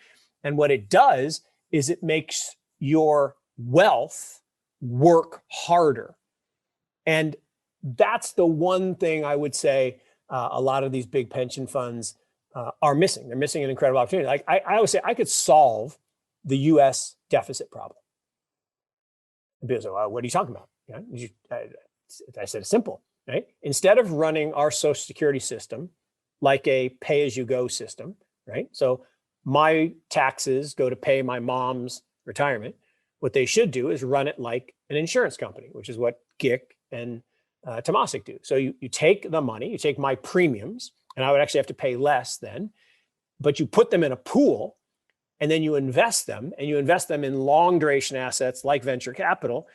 And what it does is it makes your wealth work harder. And that's the one thing I would say a lot of these big pension funds are missing. They're missing an incredible opportunity. Like I always say, I could solve the U.S. deficit problem. And people say, well, what are you talking about? I said it's simple, right? Instead of running our Social Security system like a pay-as-you-go system, right? So my taxes go to pay my mom's retirement. What they should do is run it like an insurance company, which is what GIC and Temasek do. So you take the money, you take my premiums, and I would actually have to pay less then, but you put them in a pool and then you invest them, and you invest them in long duration assets like venture capital,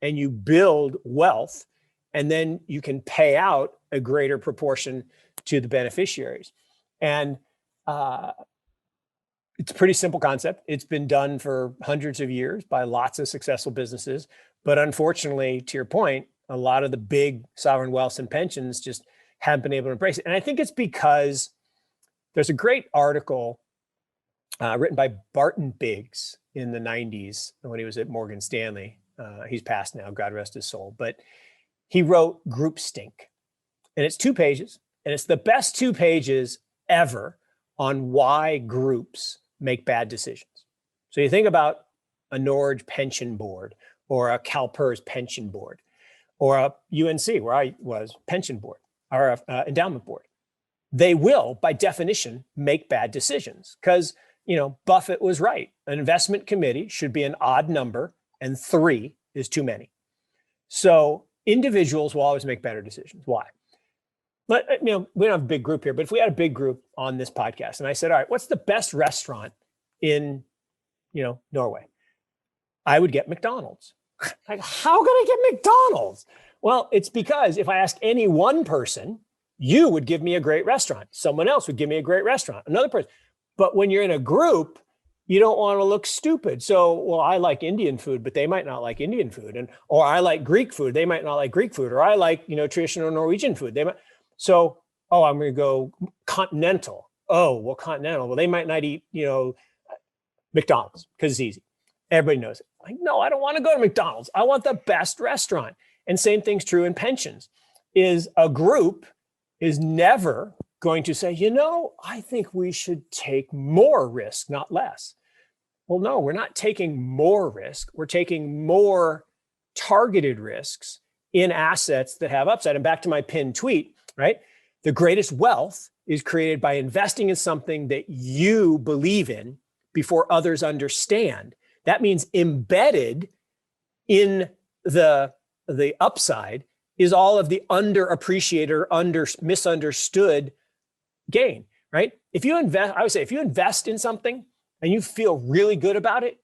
and you build wealth, and then you can pay out a greater proportion to the beneficiaries. And it's a pretty simple concept. It's been done for hundreds of years by lots of successful businesses. But unfortunately, to your point, a lot of the big sovereign wealths and pensions just haven't been able to embrace it. And I think it's because there's a great article written by Barton Biggs in the 90s when he was at Morgan Stanley. He's passed now, God rest his soul. But he wrote Group Stink. And it's 2 pages. And it's the best 2 pages ever on why groups make bad decisions. So you think about a Norge pension board or a CalPERS pension board or a UNC, where I was, pension board or a endowment board. They will, by definition, make bad decisions because, Buffett was right. An investment committee should be an odd number and 3 is too many. So individuals will always make better decisions. Why? But, we don't have a big group here, but if we had a big group on this podcast and I said, all right, what's the best restaurant in, Norway? I would get McDonald's. Like, how can I get McDonald's? Well, it's because if I ask any one person, you would give me a great restaurant. Someone else would give me a great restaurant, another person. But when you're in a group, you don't want to look stupid. So, well, I like Indian food, but they might not like Indian food. Or I like Greek food. They might not like Greek food. Or I like, traditional Norwegian food. They might. So, I'm going to go continental. Oh, well, continental. Well, they might not eat, McDonald's because it's easy. Everybody knows it. Like, no, I don't want to go to McDonald's. I want the best restaurant. And same thing's true in pensions. Is a group is never going to say, I think we should take more risk, not less. Well, no, we're not taking more risk. We're taking more targeted risks in assets that have upside. And back to my pinned tweet, right? The greatest wealth is created by investing in something that you believe in before others understand. That means embedded in the upside is all of the underappreciated or misunderstood gain, right? If you invest, I would say, if you invest in something and you feel really good about it,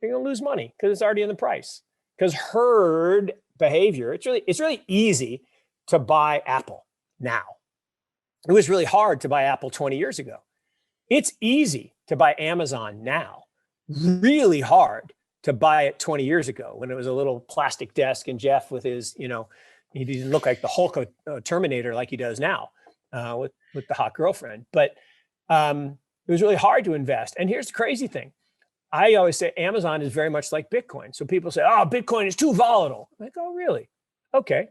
you're going to lose money because it's already in the price. Because herd behavior, it's really easy to buy Apple now. It was really hard to buy Apple 20 years ago. It's easy to buy Amazon now. Really hard to buy it 20 years ago when it was a little plastic desk and Jeff with his, he didn't look like the Hulk Terminator like he does now with the hot girlfriend. But it was really hard to invest. And here's the crazy thing. I always say Amazon is very much like Bitcoin. So people say, oh, Bitcoin is too volatile. I'm like, oh, really? Okay.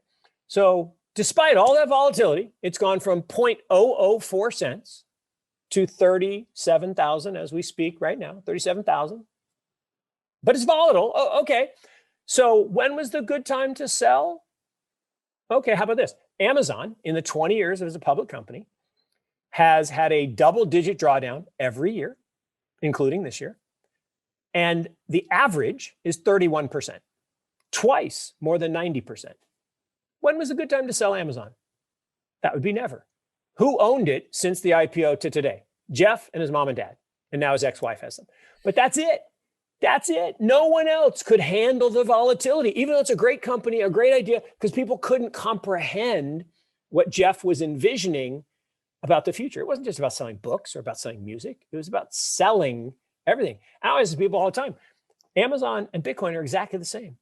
So despite all that volatility, it's gone from 0.004 cents to 37,000 as we speak right now, 37,000. But it's volatile. Oh, okay. So when was the good time to sell? Okay, how about this? Amazon, in the 20 years as a public company, has had a double-digit drawdown every year, including this year. And the average is 31%, twice more than 90%. When was a good time to sell Amazon? That would be never. Who owned it since the IPO to today? Jeff and his mom and dad. And now his ex-wife has them. But that's it. That's it. No one else could handle the volatility, even though it's a great company, a great idea, because people couldn't comprehend what Jeff was envisioning about the future. It wasn't just about selling books or about selling music. It was about selling everything. I always tell people all the time, Amazon and Bitcoin are exactly the same.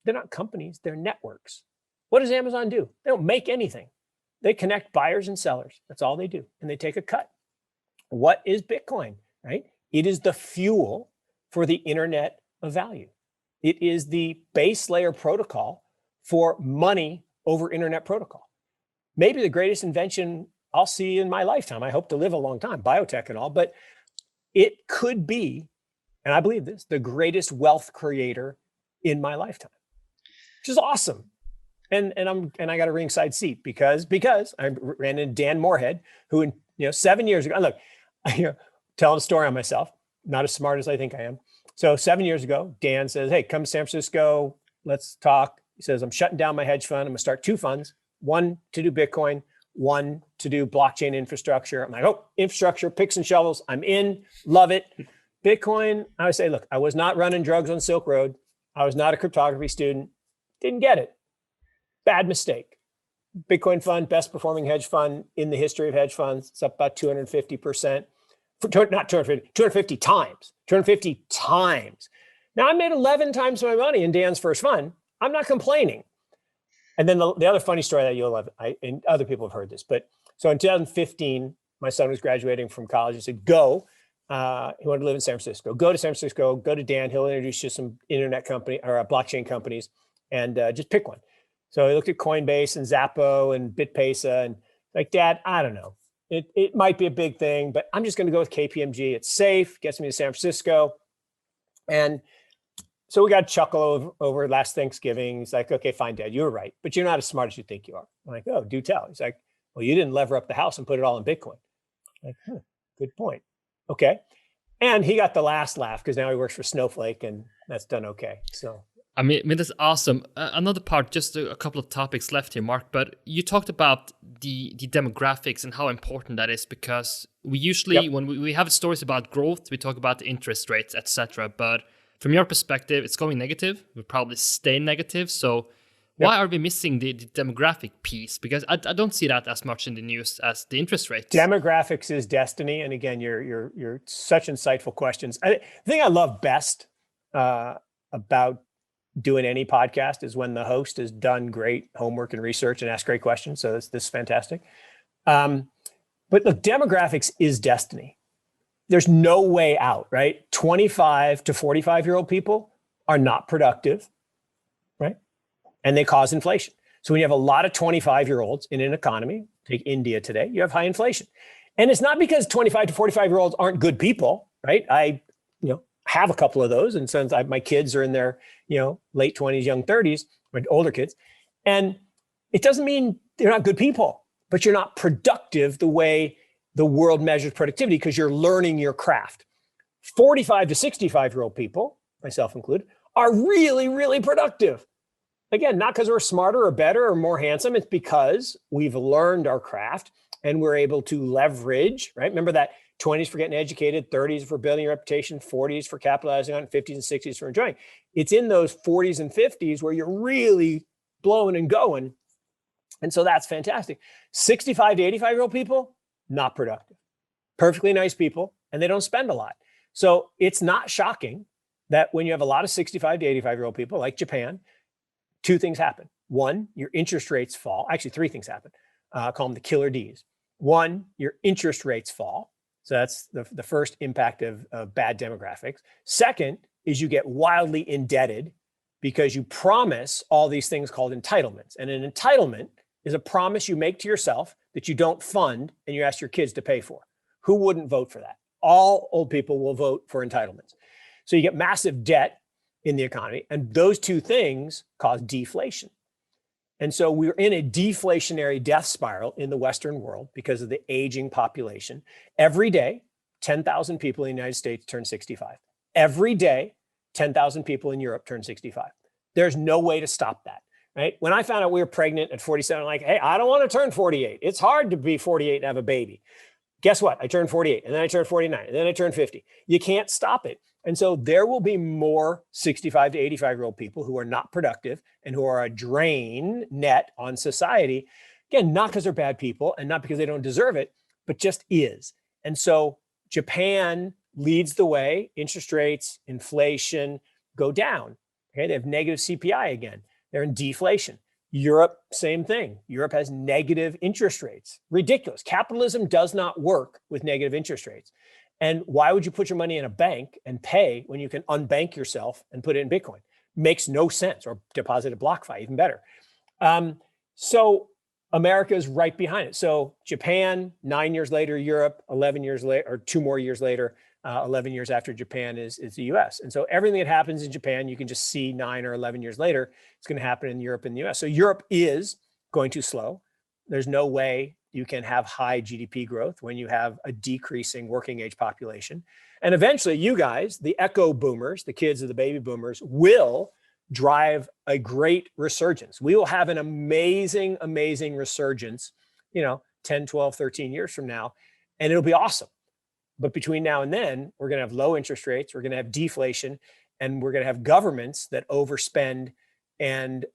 They're not companies, they're networks. What does Amazon do? They don't make anything. They connect buyers and sellers. That's all they do. And they take a cut. What is Bitcoin, right? It is the fuel for the internet of value. It is the base layer protocol for money over internet protocol. Maybe the greatest invention I'll see in my lifetime. I hope to live a long time, biotech and all, but it could be, and I believe this, the greatest wealth creator in my lifetime, which is awesome. And I got a ringside seat because I ran into Dan Moorhead, who 7 years ago, look, telling a story on myself, not as smart as I think I am. So 7 years ago, Dan says, hey, come to San Francisco, let's talk. He says, I'm shutting down my hedge fund. I'm gonna start 2 funds, one to do Bitcoin, one to do blockchain infrastructure. I'm like, oh, infrastructure, picks and shovels. I'm in, love it. Bitcoin, I would say, look, I was not running drugs on Silk Road. I was not a cryptography student. Didn't get it. Bad mistake. Bitcoin fund, best performing hedge fund in the history of hedge funds. It's up about 250%. Not 250, 250 times. 250 times. Now I made 11 times my money in Dan's first fund. I'm not complaining. And then the other funny story that you'll love, and other people have heard this, but so in 2015, my son was graduating from college. He said, go He wanted to live in San Francisco. Go to San Francisco, go to Dan. He'll introduce you to some internet company or blockchain companies, and just pick one. So he looked at Coinbase and Zappo and BitPesa, and like, Dad, I don't know. It might be a big thing, but I'm just going to go with KPMG. It's safe, gets me to San Francisco. And so we got a chuckle over last Thanksgiving. He's like, okay, fine, Dad, you were right, but you're not as smart as you think you are. I'm like, oh, do tell. He's like, well, you didn't lever up the house and put it all in Bitcoin. I'm like, good point. Okay. And he got the last laugh because now he works for Snowflake, and that's done okay. So I mean, that's awesome. Another part, just a couple of topics left here, Mark, but you talked about the demographics and how important that is, because we usually, when we have stories about growth, we talk about the interest rates, etc. But from your perspective, it's going negative. We'll probably stay negative. So why are we missing the demographic piece? Because I don't see that as much in the news as the interest rates. Demographics is destiny. And again, you're such insightful questions. The thing I love best about doing any podcast is when the host has done great homework and research and asked great questions. So this is fantastic. But look, demographics is destiny. There's no way out, right? 25 to 45-year-old people are not productive, right? And they cause inflation. So when you have a lot of 25-year-olds in an economy, take India today, you have high inflation. And it's not because 25 to 45-year-olds aren't good people, right? I have a couple of those, and since my kids are in their late 20s, young 30s, or older kids, and it doesn't mean they're not good people, but you're not productive the way the world measures productivity because you're learning your craft. 45 to 65-year-old people, myself included, are really, really productive. Again, not because we're smarter or better or more handsome. It's because we've learned our craft and we're able to leverage, right? Remember that 20s for getting educated, 30s for building your reputation, 40s for capitalizing on it, 50s and 60s for enjoying. It's in those 40s and 50s where you're really blowing and going. And so that's fantastic. 65 to 85-year-old people, not productive. Perfectly nice people, and they don't spend a lot. So it's not shocking that when you have a lot of 65 to 85-year-old people like Japan, two things happen. One, your interest rates fall. Actually, three things happen. Call them the killer Ds. One, your interest rates fall. So that's the first impact of bad demographics. Second is you get wildly indebted because you promise all these things called entitlements. And an entitlement is a promise you make to yourself that you don't fund and you ask your kids to pay for. Who wouldn't vote for that? All old people will vote for entitlements. So you get massive debt in the economy, and those two things cause deflation. And so we're in a deflationary death spiral in the Western world because of the aging population. Every day, 10,000 people in the United States turn 65. Every day, 10,000 people in Europe turn 65. There's no way to stop that, right? When I found out we were pregnant at 47, I'm like, hey, I don't want to turn 48. It's hard to be 48 and have a baby. Guess what? I turned 48, and then I turned 49, and then I turned 50. You can't stop it. And so there will be more 65 to 85-year-old people who are not productive and who are a drain net on society. Again, not because they're bad people and not because they don't deserve it, but just is. And so Japan leads the way. Interest rates, inflation go down. Okay, they have negative CPI again. They're in deflation. Europe, same thing. Europe has negative interest rates. Ridiculous. Capitalism does not work with negative interest rates. And why would you put your money in a bank and pay when you can unbank yourself and put it in Bitcoin? Makes no sense. Or deposit at BlockFi, even better. So America is right behind it. So Japan, 9 years later, Europe, 11 years later, or 2 more years later, 11 years after Japan is the US. And so everything that happens in Japan, you can just see 9 or 11 years later, it's going to happen in Europe and the US. So Europe is going to slow. There's no way you can have high GDP growth when you have a decreasing working age population. And eventually you guys, the echo boomers, the kids of the baby boomers, will drive a great resurgence. We will have an amazing, amazing resurgence, 10, 12, 13 years from now, and it'll be awesome. But between now and then, we're going to have low interest rates, we're going to have deflation, and we're going to have governments that overspend, and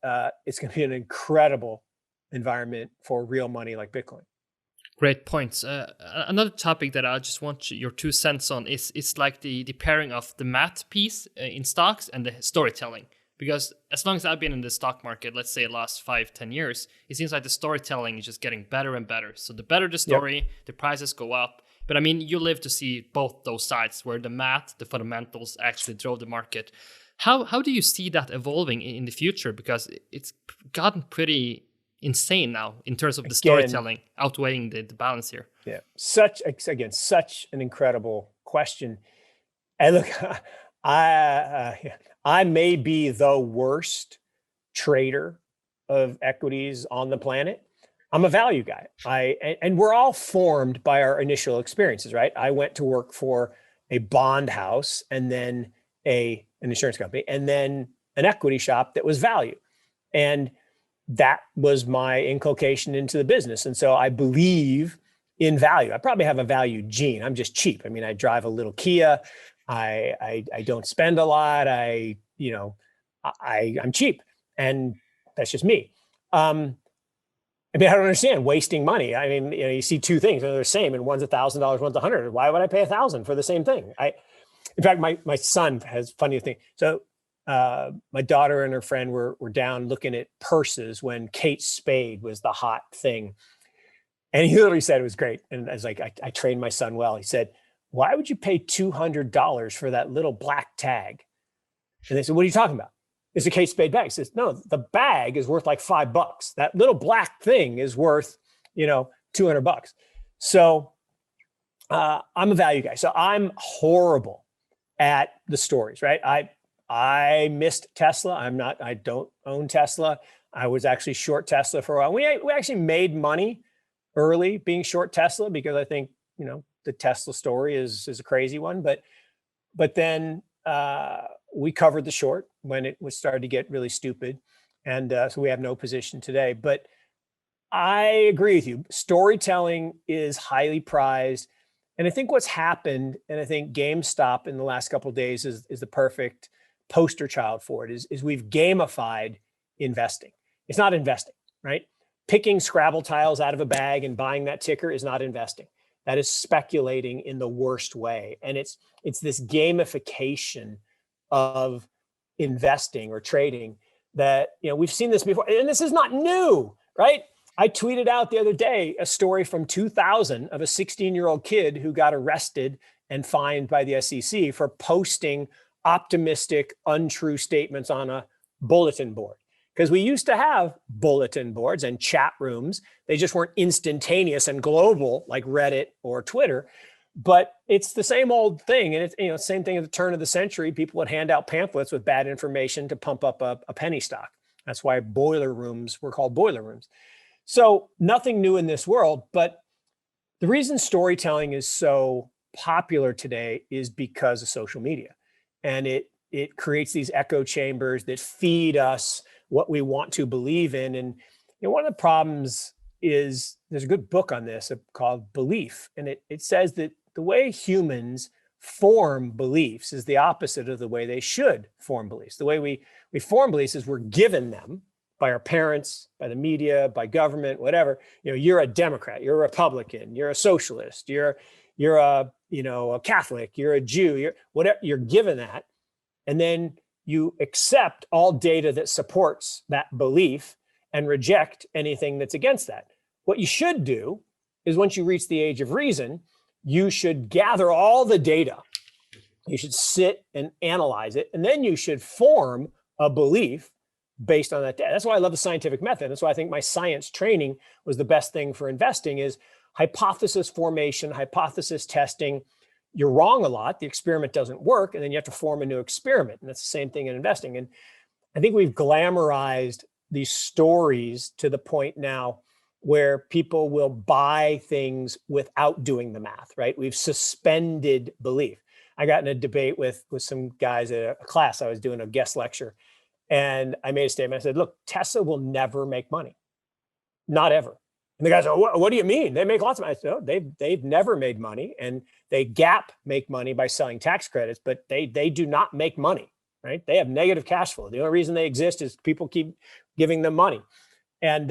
it's going to be an incredible environment for real money like Bitcoin. Great points. Another topic that I just want your 2 cents on is like the pairing of the math piece in stocks and the storytelling. Because as long as I've been in the stock market, let's say the last 5-10 years, it seems like the storytelling is just getting better and better. So the better the story, the prices go up. But I mean, you live to see both those sides where the math, the fundamentals actually drove the market. How do you see that evolving in the future? Because it's gotten pretty insane now in terms of the storytelling outweighing the balance here. Yeah, such an incredible question. And look, I may be the worst trader of equities on the planet. I'm a value guy. And we're all formed by our initial experiences, right? I went to work for a bond house and then an insurance company and then an equity shop that was value. And that was my inculcation into the business. And so I believe in value. I probably have a value gene. I'm just cheap. I mean, I drive a little Kia. I don't spend a lot. I'm cheap, and that's just me. I mean, I don't understand wasting money. I mean, you see two things, they're the same, and one's $1,000, one's $100. Why would I pay $1,000 for the same thing? In fact, my son has funny thing. So my daughter and her friend were down looking at purses when Kate Spade was the hot thing. And he literally said, it was great. And I was like, I trained my son well. He said, why would you pay $200 for that little black tag? And they said, what are you talking about? It's a Kate Spade bag. He says, no, the bag is worth like $5. That little black thing is worth, $200. So I'm a value guy. So I'm horrible at the stories, right? I missed Tesla. I don't own Tesla. I was actually short Tesla for a while. We actually made money early being short Tesla because I think, the Tesla story is a crazy one, but then we covered the short when it was started to get really stupid. And so we have no position today, but I agree with you. Storytelling is highly prized. And I think what's happened, and I think GameStop in the last couple of days is the perfect poster child for it, is we've gamified investing. It's not investing, right? Picking Scrabble tiles out of a bag and buying that ticker is not investing. That is speculating in the worst way. And it's this gamification of investing or trading that, we've seen this before. And this is not new, right? I tweeted out the other day a story from 2000 of a 16-year-old kid who got arrested and fined by the SEC for posting optimistic, untrue statements on a bulletin board. Because we used to have bulletin boards and chat rooms. They just weren't instantaneous and global like Reddit or Twitter. But it's the same old thing. And it's, same thing at the turn of the century. People would hand out pamphlets with bad information to pump up a penny stock. That's why boiler rooms were called boiler rooms. So nothing new in this world. But the reason storytelling is so popular today is because of social media. And it creates these echo chambers that feed us what we want to believe in. And one of the problems is there's a good book on this called Belief. And it says that the way humans form beliefs is the opposite of the way they should form beliefs. The way we form beliefs is we're given them by our parents, by the media, by government, whatever. You're a Democrat, you're a Republican, you're a socialist, you're a Catholic, you're a Jew, you're given that. And then you accept all data that supports that belief and reject anything that's against that. What you should do is once you reach the age of reason, you should gather all the data. You should sit and analyze it, and then you should form a belief based on that data. That's why I love the scientific method. That's why I think my science training was the best thing for investing is hypothesis formation, hypothesis testing. You're wrong a lot. The experiment doesn't work. And then you have to form a new experiment. And that's the same thing in investing. And I think we've glamorized these stories to the point now where people will buy things without doing the math, right? We've suspended belief. I got in a debate with some guys at a class. I was doing a guest lecture. And I made a statement. I said, look, Tesla will never make money. Not ever. And the guys go, what do you mean? They make lots of money. I said, no, they've never made money. And they make money by selling tax credits, but they do not make money, right? They have negative cash flow. The only reason they exist is people keep giving them money. And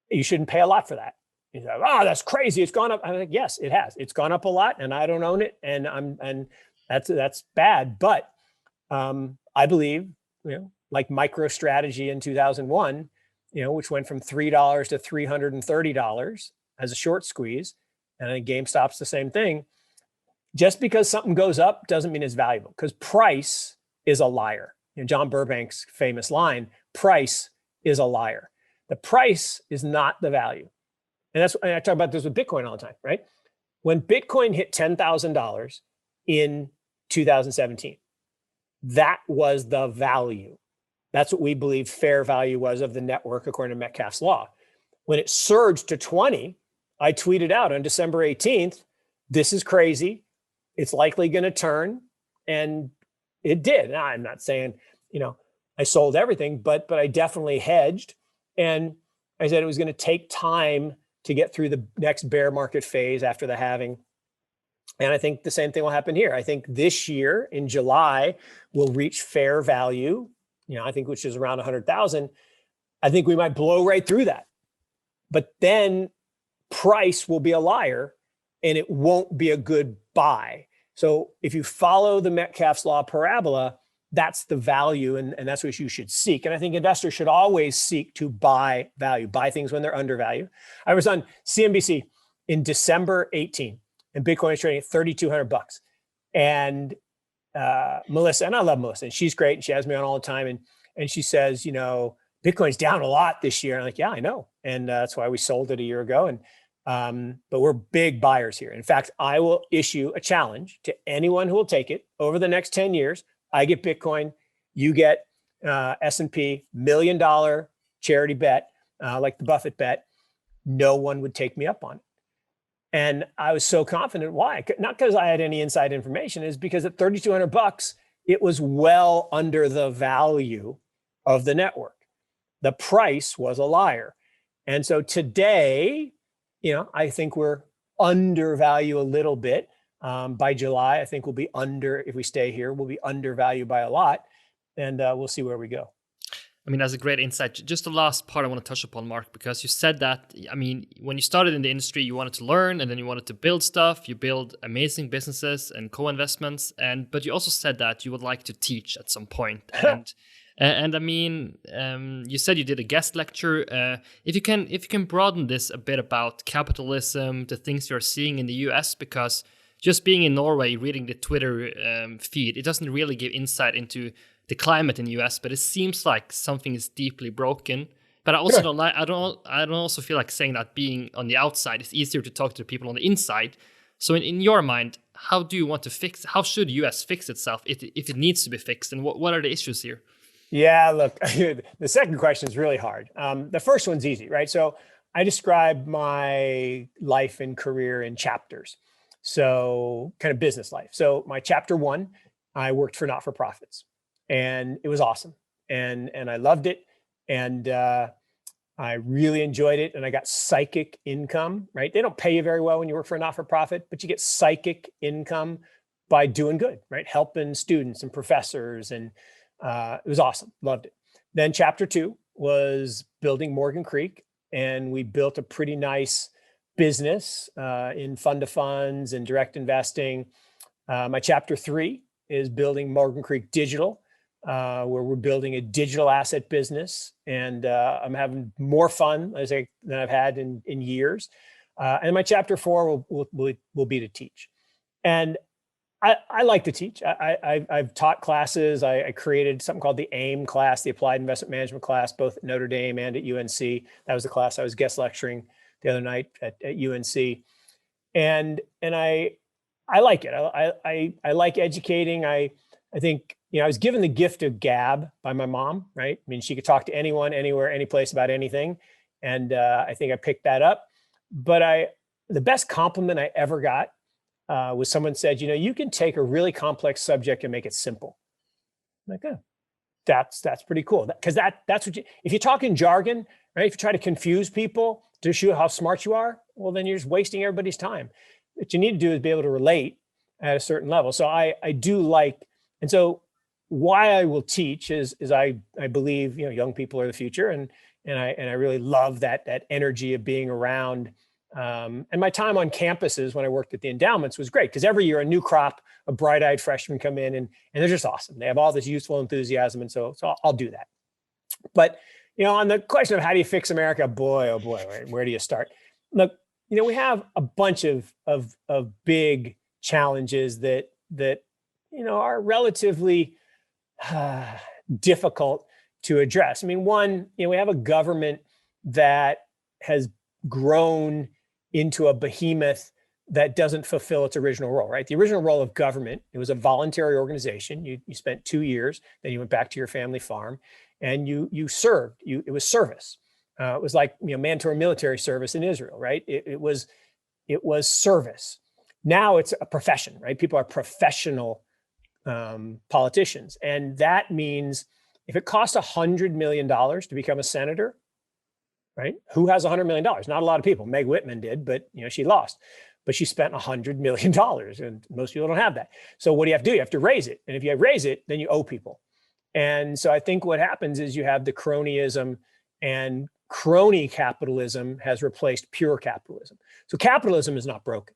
you shouldn't pay a lot for that. He's like, oh, that's crazy. It's gone up. I'm like, yes, it has. It's gone up a lot and I don't own it. And that's bad. But I believe, like MicroStrategy in 2001, which went from $3 to $330 as a short squeeze. and I think GameStop's the same thing. Just because something goes up doesn't mean it's valuable, because price is a liar. John Burbank's famous line, price is a liar. The price is not the value. And I talk about this with Bitcoin all the time, right? When Bitcoin hit $10,000 in 2017, that was the value. That's what we believe fair value was of the network according to Metcalfe's law. When it surged to 20, I tweeted out on December 18th, this is crazy. It's likely going to turn. And it did. Now, I'm not saying, I sold everything, but I definitely hedged. And I said it was going to take time to get through the next bear market phase after the halving. And I think the same thing will happen here. I think this year in July, we'll reach fair value, I think, which is around 100,000. I think we might blow right through that. But then price will be a liar and it won't be a good buy. So if you follow the Metcalfe's law parabola, that's the value, and that's what you should seek. And I think investors should always seek to buy value, buy things when they're undervalued. I was on CNBC in December 18, and Bitcoin is trading at $3,200. And Melissa, and I love Melissa, and she's great, and she has me on all the time, and she says, Bitcoin's down a lot this year. And I'm like, yeah, I know. And that's why we sold it a year ago. And but we're big buyers here. In fact, I will issue a challenge to anyone who will take it over the next 10 years. I get Bitcoin, you get S&P, $1 million charity bet, like the Buffett bet. No one would take me up on it. And I was so confident. Why? Not because I had any inside information, is because at $3,200, it was well under the value of the network. The price was a liar. And so today, I think we're undervalued a little bit. By July, I think we'll be if we stay here, we'll be undervalued by a lot, and we'll see where we go. I mean, that's a great insight. Just the last part I want to touch upon, Mark, because you said that, when you started in the industry, you wanted to learn and then you wanted to build stuff. You build amazing businesses and co-investments, but you also said that you would like to teach at some point. You said you did a guest lecture. If you can broaden this a bit about capitalism, the things you're seeing in the US, because just being in Norway, reading the Twitter feed, it doesn't really give insight into the climate in the US, but it seems like something is deeply broken. But I also don't like. I don't also feel like saying that being on the outside, it's easier to talk to people on the inside. So in your mind, how do you want to fix? How should US fix itself if it needs to be fixed? And what are the issues here? Yeah, look, the second question is really hard. The first one's easy, right? So I describe my life and career in chapters. So kind of business life. So my chapter 1, I worked for not-for-profits, and it was awesome. And I loved it. And I really enjoyed it. And I got psychic income, right? They don't pay you very well when you work for a not-for-profit, but you get psychic income by doing good, right? Helping students and professors. And it was awesome. Loved it. Then chapter 2 was building Morgan Creek. And we built a pretty nice business in fund of funds and direct investing. My chapter 3 is building Morgan Creek Digital, where we're building a digital asset business. And I'm having more fun than I've had in years. And my chapter 4 will be to teach. And I like to teach. I've taught classes. I created something called the AIM class, the Applied Investment Management class, both at Notre Dame and at UNC. That was the class I was guest lecturing the other night at UNC. And I like it. I like educating. I think, I was given the gift of gab by my mom, right? I mean, she could talk to anyone, anywhere, any place about anything. And I think I picked that up. But the best compliment I ever got was someone said, you can take a really complex subject and make it simple. I'm like, oh, that's pretty cool. Because that's what if you talk in jargon, right? If you try to confuse people to show how smart you are, well, then you're just wasting everybody's time. What you need to do is be able to relate at a certain level. So I do like, and so why I will teach is I believe, young people are the future. And I really love that energy of being around. And my time on campuses when I worked at the endowments was great, because every year a new crop of bright-eyed freshmen come in and they're just awesome. They have all this youthful enthusiasm. And so I'll do that. But, on the question of how do you fix America, boy, oh boy, where do you start? Look, we have a bunch of big challenges that are relatively difficult to address. I mean, one, we have a government that has grown into a behemoth that doesn't fulfill its original role, right? The original role of government, it was a voluntary organization. You spent 2 years, then you went back to your family farm, and you served. It was service. It was like mandatory military service in Israel, right? It was service. Now it's a profession, right? People are professional politicians, and that means if it costs $100 million to become a senator, right? Who has $100 million? Not a lot of people. Meg Whitman did, but she lost. But she spent $100 million, and most people don't have that. So what do you have to do? You have to raise it, and if you raise it, then you owe people. And so I think what happens is you have the cronyism, and crony capitalism has replaced pure capitalism. So capitalism is not broken.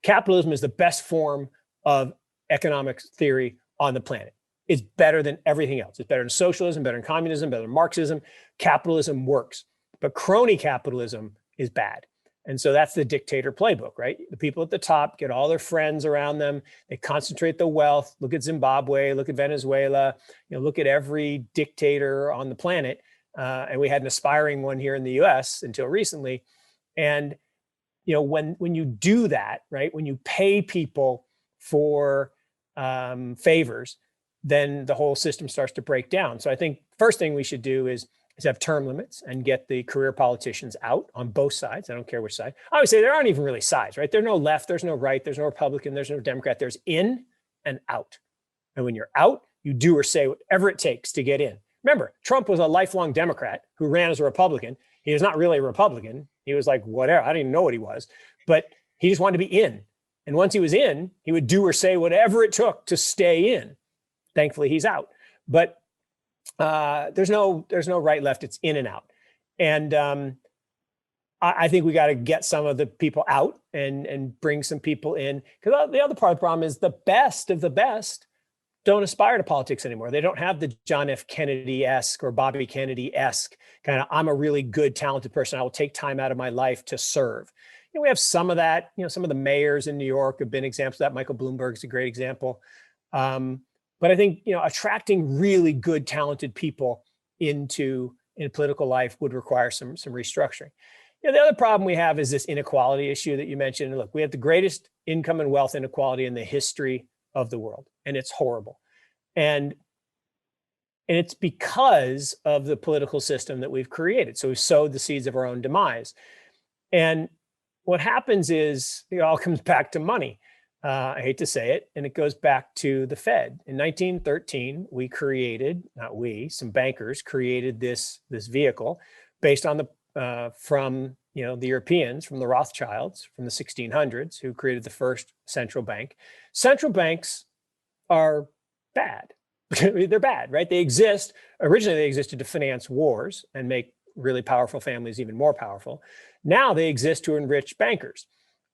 Capitalism is the best form of economic theory on the planet. It's better than everything else. It's better than socialism, better than communism, better than Marxism. Capitalism works, but crony capitalism is bad. And so that's the dictator playbook, right? The people at the top get all their friends around them. They concentrate the wealth. Look at Zimbabwe, look at Venezuela, look at every dictator on the planet. And we had an aspiring one here in the US until recently. And when you do that, right, when you pay people for favors, then the whole system starts to break down. So I think first thing we should do is have term limits and get the career politicians out on both sides. I don't care which side. I would say there aren't even really sides, right? There's no left, there's no right, there's no Republican, there's no Democrat. There's in and out. And when you're out, you do or say whatever it takes to get in. Remember, Trump was a lifelong Democrat who ran as a Republican. He was not really a Republican. He was like, whatever. I didn't even know what he was, but he just wanted to be in. And once he was in, he would do or say whatever it took to stay in. Thankfully, he's out. But there's no right, left. It's in and out. And I think we got to get some of the people out and bring some people in. Because the other part of the problem is the best of the best don't aspire to politics anymore. They don't have the John F. Kennedy-esque or Bobby Kennedy-esque kind of, I'm a really good, talented person. I will take time out of my life to serve. We have some of that. Some of the mayors in New York have been examples of that. Michael Bloomberg is a great example. But I think, attracting really good, talented people into political life would require some restructuring. The other problem we have is this inequality issue that you mentioned. Look, we have the greatest income and wealth inequality in the history of the world, and it's horrible. And it's because of the political system that we've created. So we've sowed the seeds of our own demise. And what happens is it all comes back to money. I hate to say it, and it goes back to the Fed. In 1913, we created, not we, some bankers created this vehicle based on from the Europeans, from the Rothschilds, from the 1600s, who created the first central bank. Central banks are bad. They're bad, right? Originally they existed to finance wars and make really powerful families even more powerful. Now they exist to enrich bankers.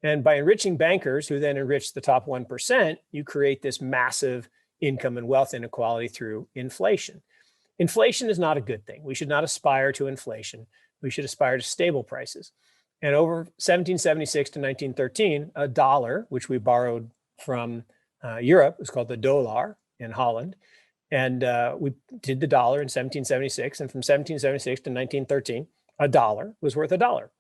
And by enriching bankers who then enrich the top 1%, you create this massive income and wealth inequality through inflation. Inflation is not a good thing. We should not aspire to inflation. We should aspire to stable prices. And over 1776 to 1913, a dollar, which we borrowed from Europe, was called the dollar in Holland. And we did the dollar in 1776. And from 1776 to 1913, a dollar was worth a dollar.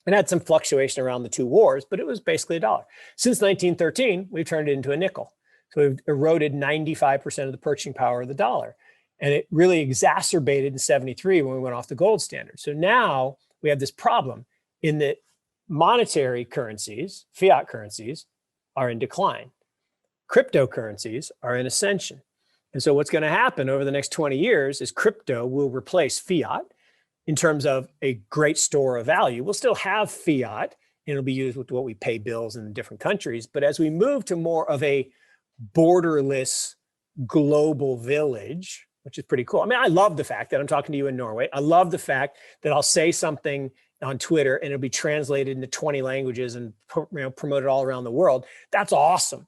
It had some fluctuation around the two wars, but it was basically a dollar. Since 1913, we've turned it into a nickel. So we've eroded 95% of the purchasing power of the dollar. And it really exacerbated in 73 when we went off the gold standard. So now we have this problem in that monetary currencies, fiat currencies, are in decline. Cryptocurrencies are in ascension. And so what's going to happen over the next 20 years is crypto will replace fiat in terms of a great store of value. We'll still have fiat, and it'll be used with what we pay bills in different countries. But as we move to more of a borderless global village, which is pretty cool. I mean, I love the fact that I'm talking to you in Norway. I love the fact that I'll say something on Twitter and it'll be translated into 20 languages and promoted all around the world. That's awesome.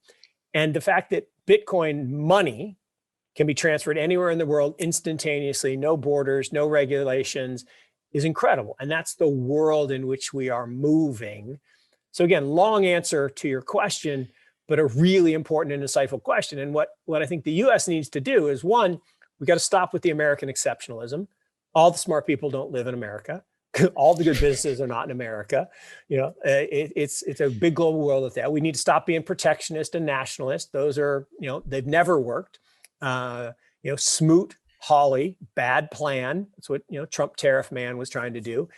And the fact that Bitcoin money can be transferred anywhere in the world instantaneously, no borders, no regulations, is incredible. And that's the world in which we are moving. So again, long answer to your question, but a really important and insightful question. And what I think the US needs to do is, one, we got to stop with the American exceptionalism. All the smart people don't live in America. All the good businesses are not in America. It's a big global world with that. We need to stop being protectionist and nationalist. Those are, they've never worked. Smoot, Hawley, bad plan. That's what, Trump tariff man was trying to do.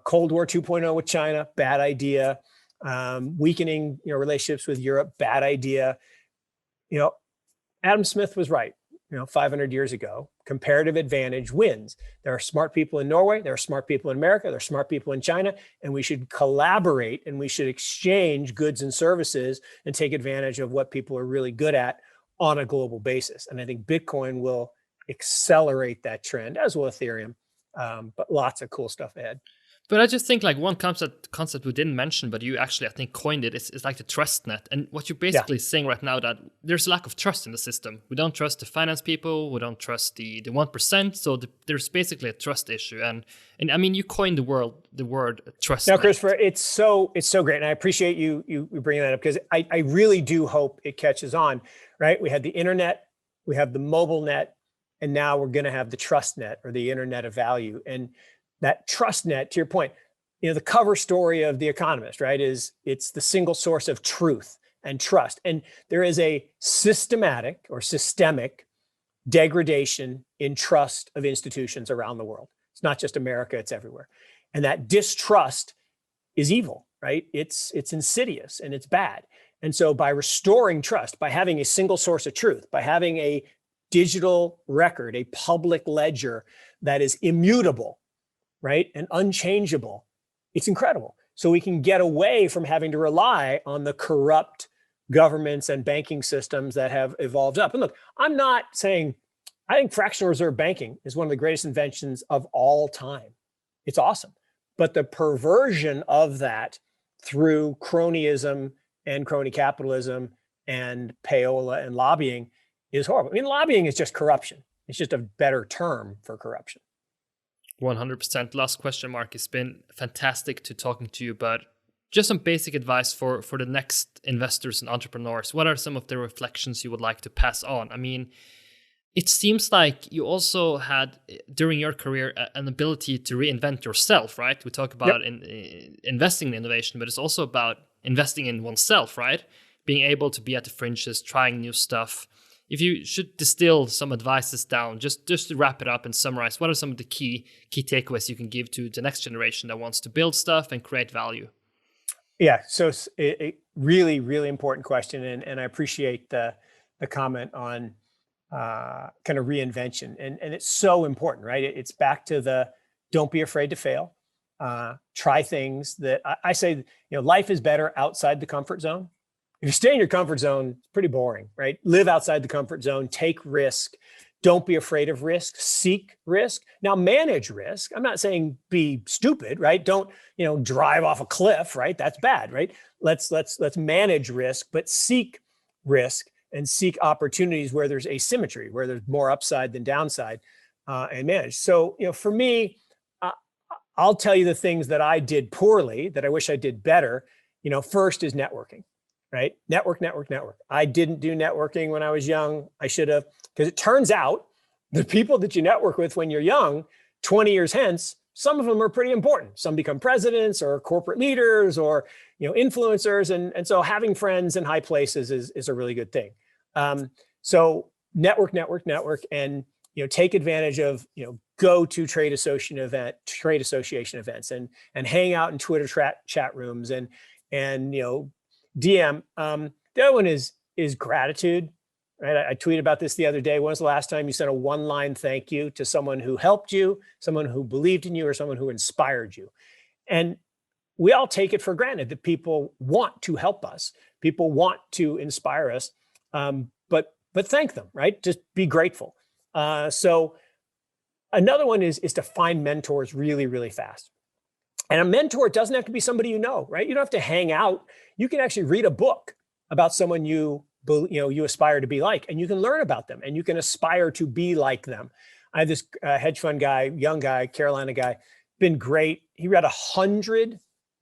Cold War 2.0 with China, bad idea. Weakening, relationships with Europe, bad idea. Adam Smith was right. 500 years ago, comparative advantage wins. There are smart people in Norway. There are smart people in America. There are smart people in China, and we should collaborate and we should exchange goods and services and take advantage of what people are really good at on a global basis. And I think Bitcoin will accelerate that trend, as will Ethereum. But lots of cool stuff ahead. But I just think like one concept we didn't mention, but you actually, I think, coined it. It's like the trust net. And what you're basically saying right now, that there's a lack of trust in the system. We don't trust the finance people. We don't trust the 1%. So there's basically a trust issue. And I mean, you coined the word trust now, net. Christopher, it's so great. And I appreciate you bringing that up, because I really do hope it catches on, right? We had the internet, we have the mobile net, and now we're going to have the trust net, or the internet of value. And that trust net, to your point, the cover story of The Economist, right, is it's the single source of truth and trust. And there is a systematic or systemic degradation in trust of institutions around the world. It's not just America, it's everywhere. And that distrust is evil, right? It's insidious and it's bad. And so by restoring trust, by having a single source of truth, by having a digital record, a public ledger that is immutable, right, and unchangeable, it's incredible. So we can get away from having to rely on the corrupt governments and banking systems that have evolved up. And look, I'm not saying, I think fractional reserve banking is one of the greatest inventions of all time. It's awesome. But the perversion of that through cronyism and crony capitalism and payola and lobbying is horrible. I mean, lobbying is just corruption. It's just a better term for corruption. 100%. Last question, Mark. It's been fantastic to talking to you, but just some basic advice for the next investors and entrepreneurs. What are some of the reflections you would like to pass on? I mean, it seems like you also had, during your career, an ability to reinvent yourself, right? We talk about investing in innovation, but it's also about investing in oneself, right? Being able to be at the fringes, trying new stuff. If you should distill some advices down, just to wrap it up and summarize, what are some of the key takeaways you can give to the next generation that wants to build stuff and create value? Yeah, so a really, really important question. And I appreciate the comment on kind of reinvention. And it's so important, right? It's back to the don't be afraid to fail. Try things that I say, life is better outside the comfort zone. If you stay in your comfort zone, it's pretty boring, right? Live outside the comfort zone, take risk. Don't be afraid of risk, seek risk. Now manage risk. I'm not saying be stupid, right? Don't, drive off a cliff, right? That's bad, right? Let's manage risk, but seek risk and seek opportunities where there's asymmetry, where there's more upside than downside, and manage. So, for me, I'll tell you the things that I did poorly that I wish I did better. First is networking. Right? Network. I didn't do networking when I was young. I should have, because it turns out the people that you network with when you're young, 20 years hence, some of them are pretty important. Some become presidents or corporate leaders or, influencers. And so having friends in high places is a really good thing. So network, and, take advantage of, go to trade association events and hang out in Twitter chat rooms and DM. The other one is gratitude, right? I tweeted about this the other day. When was the last time you sent a one-line thank you to someone who helped you, someone who believed in you, or someone who inspired you? And we all take it for granted that people want to help us. People want to inspire us, but thank them, right? Just be grateful. So another one is to find mentors really, really fast. And a mentor doesn't have to be somebody right? You don't have to hang out. You can actually read a book about someone you aspire to be like, and you can learn about them, and you can aspire to be like them. I have this hedge fund guy, young guy, Carolina guy, been great. He read 100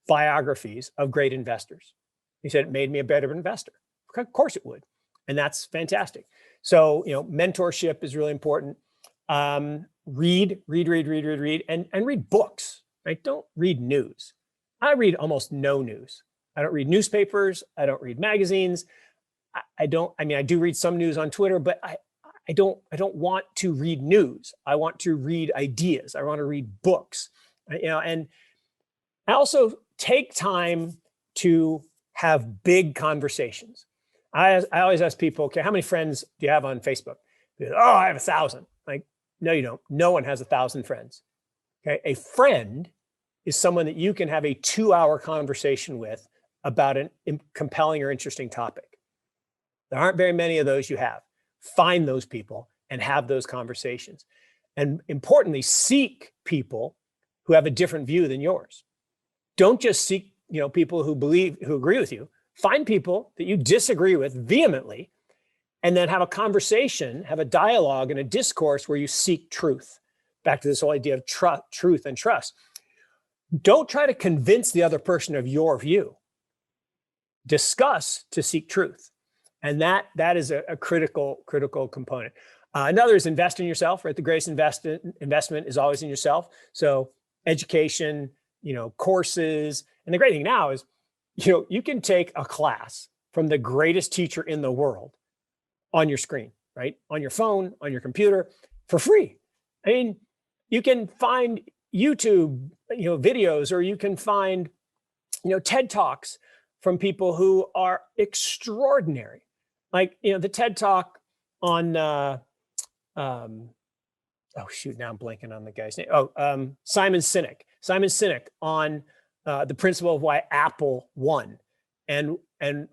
biographies of great investors. He said it made me a better investor. Of course it would. And that's fantastic. So, mentorship is really important. Read, and read books, right? Don't read news. I read almost no news. I don't read newspapers. I don't read magazines. I do read some news on Twitter, but I don't want to read news. I want to read ideas. I want to read books, and I also take time to have big conversations. I always ask people, okay, how many friends do you have on Facebook? Go, oh, I have 1,000. Like, no, you don't. No one has 1,000 friends. Okay. A friend is someone that you can have a 2-hour conversation with about a compelling or interesting topic. There aren't very many of those you have. Find those people and have those conversations. And importantly, seek people who have a different view than yours. Don't just seek, people who agree with you. Find people that you disagree with vehemently, and then have a conversation, have a dialogue and a discourse where you seek truth. Back to this whole idea of truth and trust. Don't try to convince the other person of your view. Discuss to seek truth. And that is a critical component. Another is invest in yourself, right? The greatest investment is always in yourself. So education, courses. And the great thing now is, you can take a class from the greatest teacher in the world on your screen, right? On your phone, on your computer, for free. I mean, you can find YouTube, videos, or you can find, TED Talks from people who are extraordinary. Like, the TED Talk on, now I'm blanking on the guy's name. Simon Sinek on the principle of why Apple won, and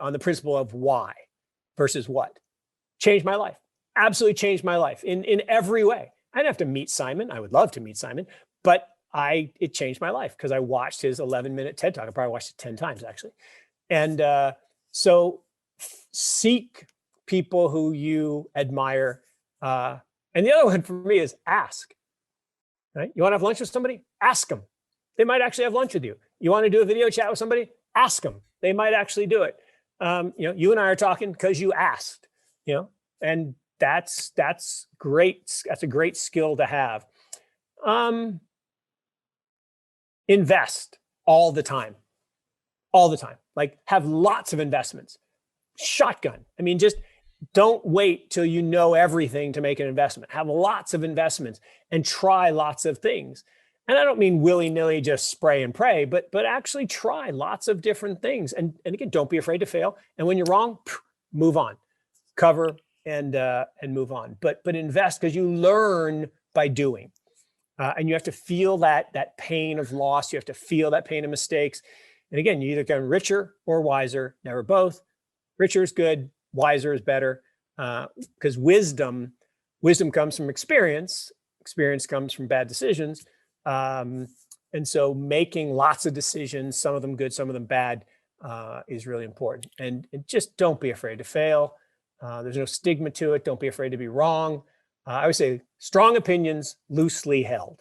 on the principle of why versus what. Changed my life. Absolutely changed my life in every way. I didn't have to meet Simon. I would love to meet Simon, but it changed my life because I watched his 11-minute TED Talk. I probably watched it 10 times actually. And so seek people who you admire. And the other one for me is ask. Right? You want to have lunch with somebody? Ask them. They might actually have lunch with you. You want to do a video chat with somebody? Ask them. They might actually do it. You and I are talking because you asked. And that's great. That's a great skill to have. Invest all the time. Like, have lots of investments. Shotgun. I mean, just don't wait till you know everything to make an investment. Have lots of investments and try lots of things. And I don't mean willy-nilly just spray and pray, but actually try lots of different things. And again, don't be afraid to fail. And when you're wrong, move on, cover and move on. But invest, because you learn by doing. And you have to feel that pain of loss. You have to feel that pain of mistakes. And again, you either get richer or wiser, never both. Richer is good, wiser is better, because wisdom comes from experience. Experience comes from bad decisions. And so making lots of decisions, some of them good, some of them bad, is really important. And just don't be afraid to fail. There's no stigma to it. Don't be afraid to be wrong. I would say strong opinions, loosely held.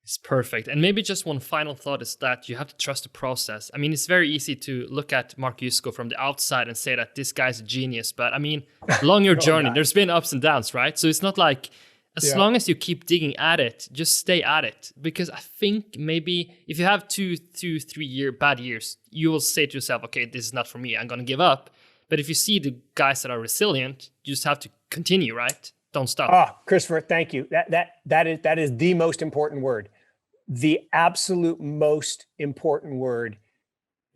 It's perfect. And maybe just one final thought is that you have to trust the process. I mean, it's very easy to look at Mark Yusko from the outside and say that this guy's a genius. But I mean, along your journey, there's been ups and downs, right? So it's not like, as long as you keep digging at it, just stay at it. Because I think maybe if you have 2, 3 bad years, you will say to yourself, okay, this is not for me, I'm going to give up. But if you see the guys that are resilient, you just have to continue, right? Don't stop. Oh, Christopher, thank you. That is the most important word. The absolute most important word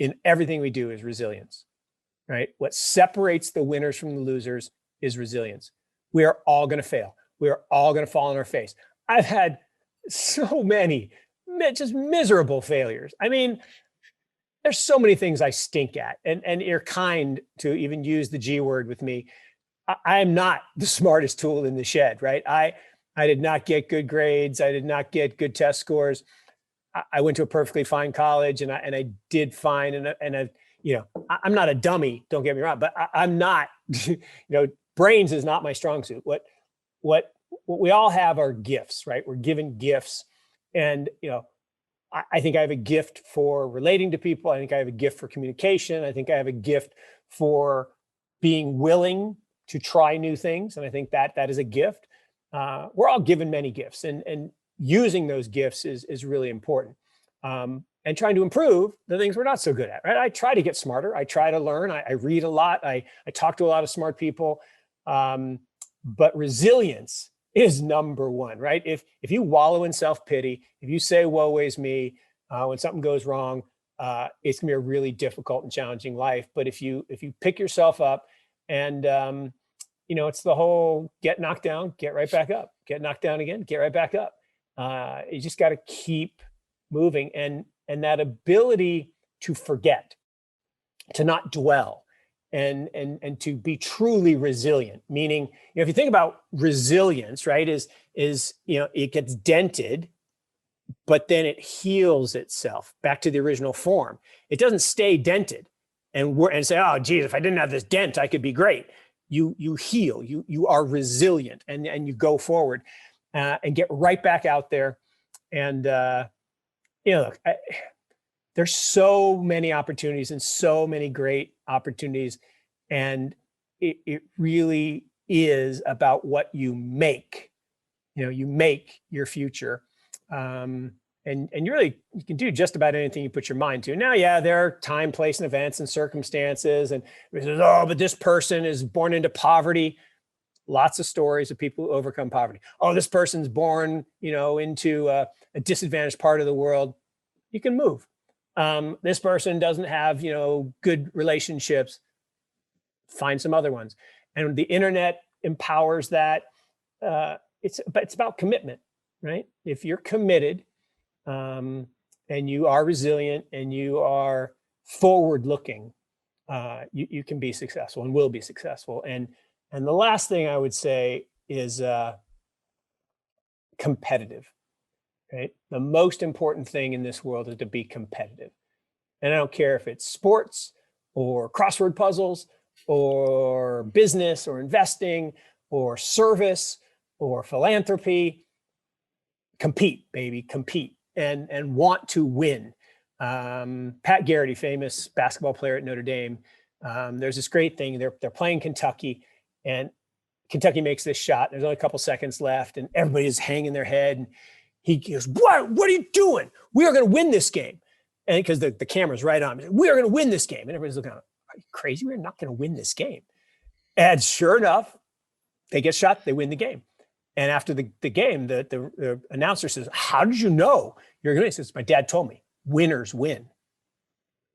in everything we do is resilience, right? What separates the winners from the losers is resilience. We are all going to fail. We are all going to fall on our face. I've had so many just miserable failures. I mean, there's so many things I stink at, and you're kind to even use the G word with me. I am not the smartest tool in the shed, right? I did not get good grades. I did not get good test scores. I went to a perfectly fine college, and I did fine. And I'm not a dummy. Don't get me wrong, but I'm not. Brains is not my strong suit. What we all have are gifts, right? We're given gifts, and I think I have a gift for relating to people. I think I have a gift for communication. I think I have a gift for being willing to try new things. And I think that is a gift. We're all given many gifts, and using those gifts is really important. And trying to improve the things we're not so good at, right? I try to get smarter. I try to learn. I read a lot. I talk to a lot of smart people. But resilience is number one, right? If you wallow in self-pity, if you say, woe is me, when something goes wrong, it's gonna be a really difficult and challenging life. But if you pick yourself up and, it's the whole get knocked down, get right back up, get knocked down again, get right back up. You just got to keep moving, and that ability to forget, to not dwell, and to be truly resilient. Meaning, if you think about resilience, right, is it gets dented, but then it heals itself back to the original form. It doesn't stay dented and say, oh, geez, if I didn't have this dent, I could be great. You heal. You are resilient, and you go forward and get right back out there. And look, there's so many opportunities and so many great opportunities. And it really is about what you make. You make your future. And you can do just about anything you put your mind to. Now, yeah, there are time, place, and events and circumstances. And it says, oh, but this person is born into poverty. Lots of stories of people who overcome poverty. Oh, this person's born, into a disadvantaged part of the world. You can move. This person doesn't have, good relationships. Find some other ones. And the internet empowers that. It's about commitment, right? If you're committed, and you are resilient and you are forward-looking, you can be successful and will be successful. And the last thing I would say is competitive, right? The most important thing in this world is to be competitive. And I don't care if it's sports or crossword puzzles or business or investing or service or philanthropy. Compete, baby, compete, and want to win. Pat Garrity, famous basketball player at Notre Dame, there's this great thing. They're playing Kentucky, and Kentucky makes this shot. There's only a couple seconds left, and everybody's hanging their head. And he goes, "What are you doing? We are going to win this game." And because the camera's right on me, we are going to win this game. And everybody's looking, are you crazy? We're not going to win this game. And sure enough, they get shot. They win the game. And after the game, the announcer says, "How did you know you're going to?" He says, "My dad told me. Winners win."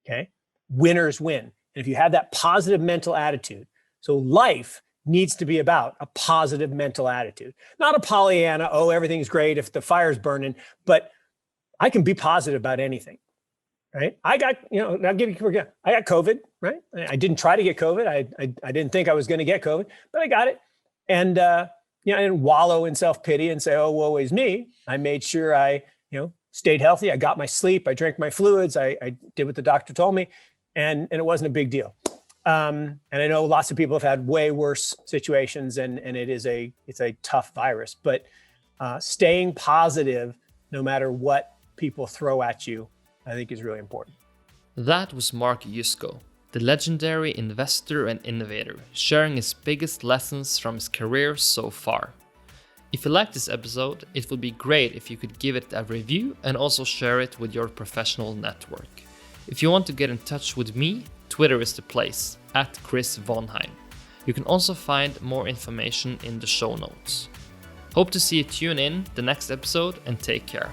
Okay? Winners win. And if you have that positive mental attitude, so life needs to be about a positive mental attitude, not a Pollyanna, oh, everything's great if the fire's burning, but I can be positive about anything, right? I got, I got COVID, right? I didn't try to get COVID. I didn't think I was going to get COVID, but I got it. And, I didn't wallow in self-pity and say, oh, woe is me. I made sure I, stayed healthy. I got my sleep. I drank my fluids. I did what the doctor told me, and it wasn't a big deal. And I know lots of people have had way worse situations, and it's a tough virus, but staying positive no matter what people throw at you, I think is really important. That was Mark Yusko, the legendary investor and innovator, sharing his biggest lessons from his career so far. If you liked this episode, it would be great if you could give it a review and also share it with your professional network. If you want to get in touch with me, Twitter is the place, @Chris Vonheim. You can also find more information in the show notes. Hope to see you tune in the next episode, and take care.